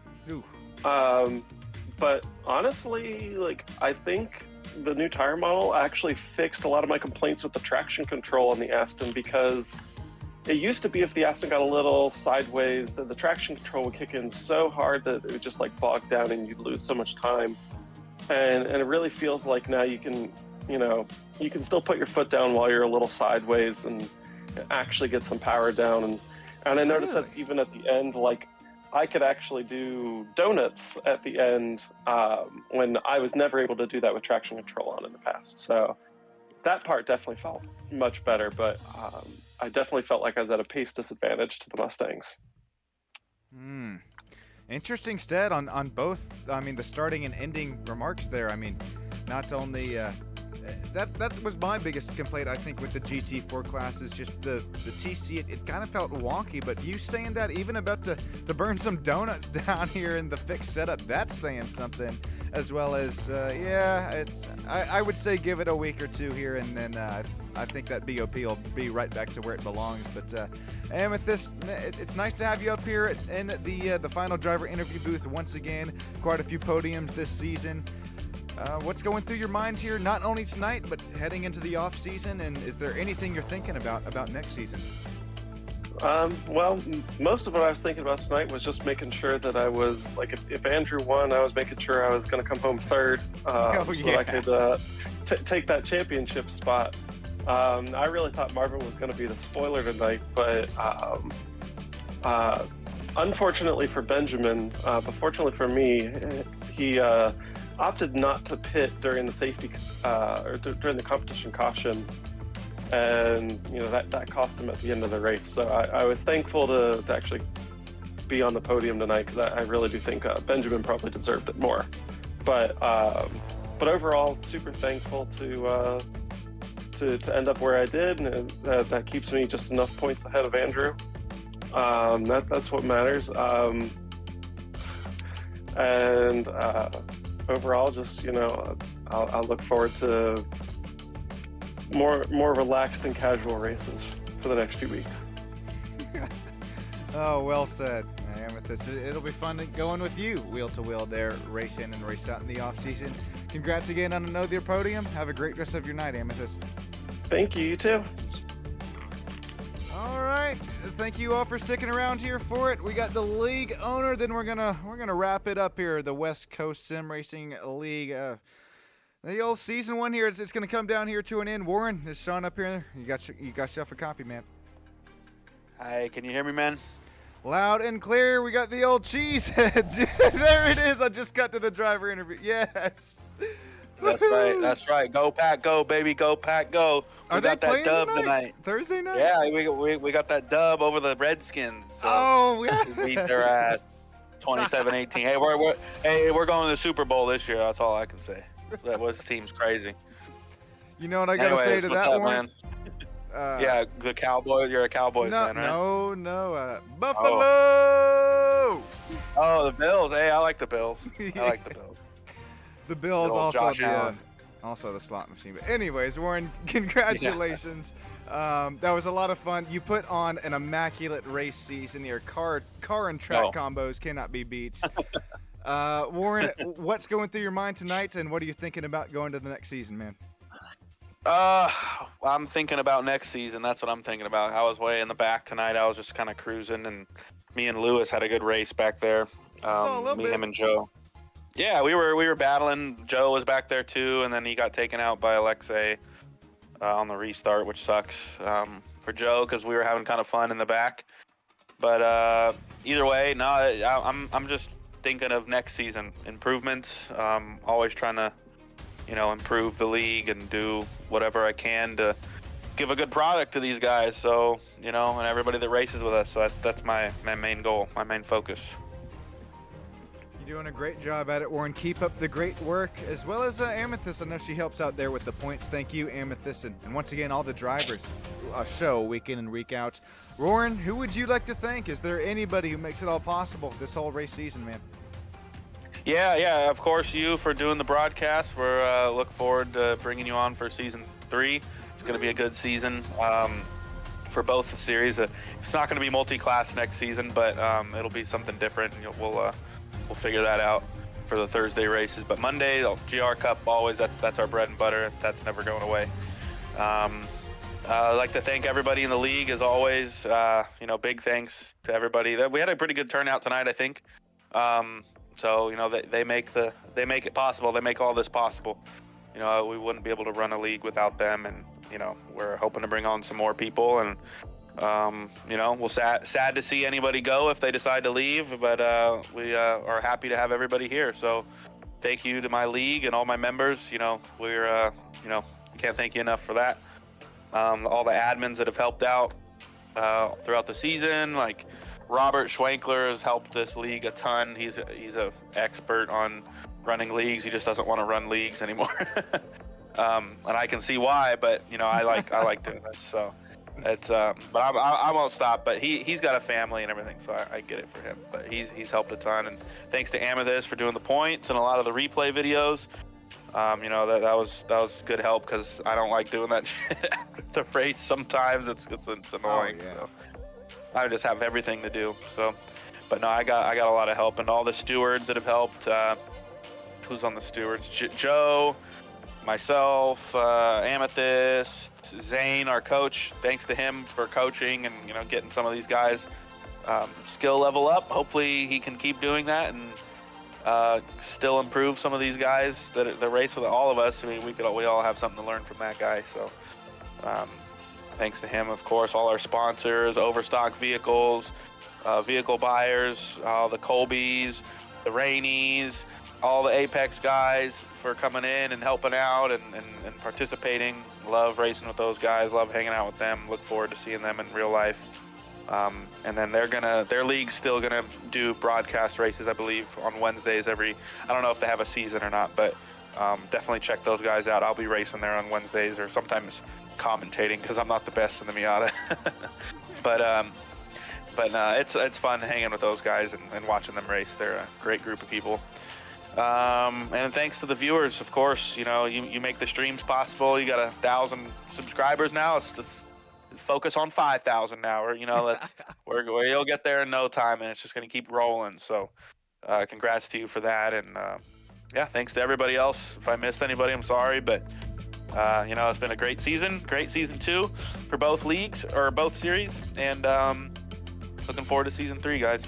But honestly, I think the new tire model actually fixed a lot of my complaints with the traction control on the Aston, because it used to be if the Aston got a little sideways, that the traction control would kick in so hard that it would just bog down and you'd lose so much time. And it really feels like now you can still put your foot down while you're a little sideways and actually get some power down. And I noticed that even at the end, I could actually do donuts at the end when I was never able to do that with traction control on in the past. So that part definitely felt much better, but I definitely felt like I was at a pace disadvantage to the Mustangs. Interesting stat on both. The starting and ending remarks there. Not only that was my biggest complaint, I think, with the GT4 class, is just the TC. It kind of felt wonky, but you saying that even about to burn some donuts down here in the fixed setup, that's saying something, as well as, I would say give it a week or two here, and then I think that BOP will be right back to where it belongs. But Amethyst, it's nice to have you up here in the final driver interview booth once again. Quite a few podiums this season. What's going through your mind here, not only tonight, but heading into the off season? And is there anything you're thinking about next season? Well, most of what I was thinking about tonight was just making sure that I was, if Andrew won, I was making sure I was going to come home third so that I could take that championship spot. I really thought Marvin was going to be the spoiler tonight, but unfortunately for Benjamin, but fortunately for me, he opted not to pit during the safety or during the competition caution, and that cost him at the end of the race. So I was thankful to actually be on the podium tonight, because I really do think Benjamin probably deserved it more. But overall, super thankful to end up where I did, and that keeps me just enough points ahead of Andrew. That's what matters. And overall, just I'll look forward to more relaxed and casual races for the next few weeks. Oh, well said, Amethyst. It'll be fun going with you wheel to wheel there, race in and race out in the off season. Congrats again on another podium. Have a great rest of your night, Amethyst. Thank you. You too. All right, thank you all for sticking around here for it. We got the league owner, then we're gonna wrap it up here. The West Coast Sim Racing League, the old season one here. It's gonna come down here to an end. Warren, is Sean up here? You got yourself a copy, man. Hi, can you hear me, man? Loud and clear. We got the old cheesehead. There it is. I just got to the driver interview. Yes. That's right. Go Pack, go, baby. Go Pack, go. We got that dub tonight. Thursday night? Yeah, we got that dub over the Redskins. So oh, yeah. We beat their ass 27-18. Hey, we're going to the Super Bowl this year. That's all I can say. That was team's crazy. You know what I gotta say to that one? Man? Yeah, the Cowboys. You're a Cowboys fan, right? No. Buffalo. Oh, the Bills. Hey, I like the Bills. I like the Bills. The Bills also the slot machine. But anyways, Warren, congratulations. That was a lot of fun. You put on an immaculate race season. Your car and track combos cannot be beat. Warren, what's going through your mind tonight, and what are you thinking about going to the next season, man? I'm thinking about next season. That's what I'm thinking about. I was way in the back tonight. I was just kind of cruising, and me and Lewis had a good race back there. Him and Joe. Yeah, we were battling. Joe was back there too, and then he got taken out by Alexei on the restart, which sucks for Joe because we were having kind of fun in the back. But either way, no, I'm just thinking of next season improvements. Always trying to, improve the league and do whatever I can to give a good product to these guys. So, and everybody that races with us. So that's my main goal, my main focus. You're doing a great job at it, Warren. Keep up the great work, as well as Amethyst. I know she helps out there with the points. Thank you, Amethyst. And once again, all the drivers show week in and week out. Warren, who would you like to thank? Is there anybody who makes it all possible this whole race season, man? Yeah, of course, you for doing the broadcast. We're look forward to bringing you on for season 3. It's going to be a good season for both the series. It's not going to be multi-class next season, but it'll be something different. We'll figure that out for the Thursday races. But Monday, GR Cup, always, that's our bread and butter. That's never going away. I'd like to thank everybody in the league, as always. Big thanks to everybody. We had a pretty good turnout tonight, I think. So they make it possible. They make all this possible. We wouldn't be able to run a league without them, and we're hoping to bring on some more people. And we'll sad to see anybody go if they decide to leave, but we are happy to have everybody here. So thank you to my league and all my members. We're can't thank you enough for that. All the admins that have helped out throughout the season, like Robert Schwankler has helped this league a ton. He's a expert on running leagues. He just doesn't want to run leagues anymore. And I can see why, but I like doing this. So it's but I won't stop. But he's got a family and everything, so I get it for him. But he's helped a ton, and thanks to Amethyst for doing the points and a lot of the replay videos. That was good help, because I don't like doing that shit after the race. Sometimes it's annoying. Oh, yeah. So I just have everything to do. So, but no, I got a lot of help, and all the stewards that have helped. Who's on the stewards? Joe, myself, Amethyst, Zane, our coach. Thanks to him for coaching and getting some of these guys skill level up. Hopefully he can keep doing that and still improve some of these guys that race with all of us. I mean, we all have something to learn from that guy. So thanks to him, of course, all our sponsors, Overstock Vehicles, vehicle buyers, the Colbys, the Rainies, all the Apex guys for coming in and helping out and participating. Love racing with those guys, love hanging out with them, look forward to seeing them in real life. And then their league's still gonna do broadcast races, I believe, on Wednesdays I don't know if they have a season or not, but definitely check those guys out. I'll be racing there on Wednesdays, or sometimes commentating, because I'm not the best in the Miata. But But it's fun hanging with those guys and watching them race. They're a great group of people. And thanks to the viewers, of course. You know, you make the streams possible. You got 1,000 subscribers now. It's focus on 5,000 now. Or, you know, you'll get there in no time, and it's just going to keep rolling. So, congrats to you for that. And yeah, thanks to everybody else. If I missed anybody, I'm sorry, but you know, it's been a great season 2 for both leagues or both series, and looking forward to season 3, guys.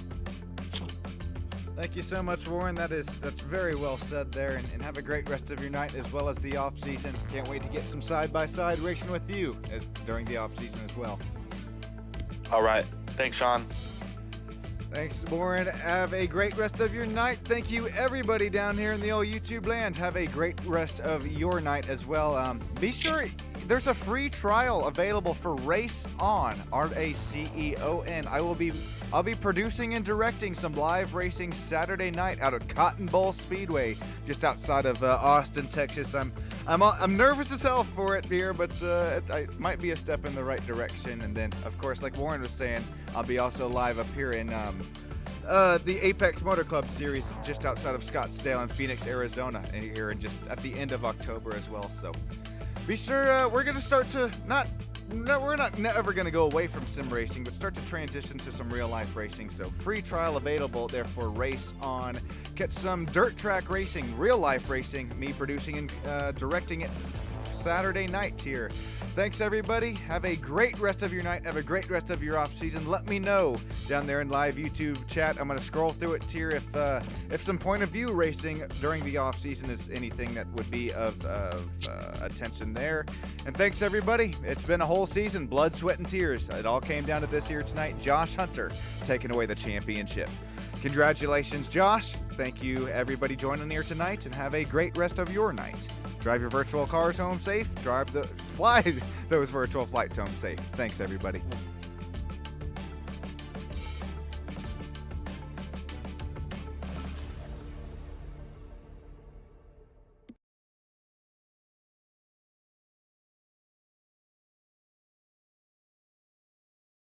Thank you so much, Warren. That's very well said there, and have a great rest of your night as well as the off season. Can't wait to get some side-by-side racing with you during the off season as well. All right, thanks, Sean. Thanks, Warren. Have a great rest of your night. Thank you, everybody down here in the old YouTube land. Have a great rest of your night as well. Be sure there's a free trial available for Race On, RACEON. I'll be producing and directing some live racing Saturday night out at Cotton Bowl Speedway, just outside of Austin, Texas. I'm nervous as hell for it here, but it might be a step in the right direction. And then, of course, like Warren was saying, I'll be also live up here in the Apex Motor Club series just outside of Scottsdale in Phoenix, Arizona, and here in just at the end of October as well. So be sure we're going to start to we're not never going to go away from sim racing, but start to transition to some real life racing. So free trial available there for Race On. Catch some dirt track racing, real life racing, me producing and directing it Saturday night here. Thanks, everybody. Have a great rest of your night. Have a great rest of your off season. Let me know down there in live YouTube chat. I'm going to scroll through it here if some point of view racing during the off season is anything that would be of attention there. And thanks, everybody. It's been a whole season, blood, sweat, and tears. It all came down to this here tonight. Josh Hunter taking away the championship. Congratulations, Josh. Thank you, everybody, joining here tonight, and have a great rest of your night. Drive your virtual cars home safe. Fly those virtual flights home safe. Thanks, everybody.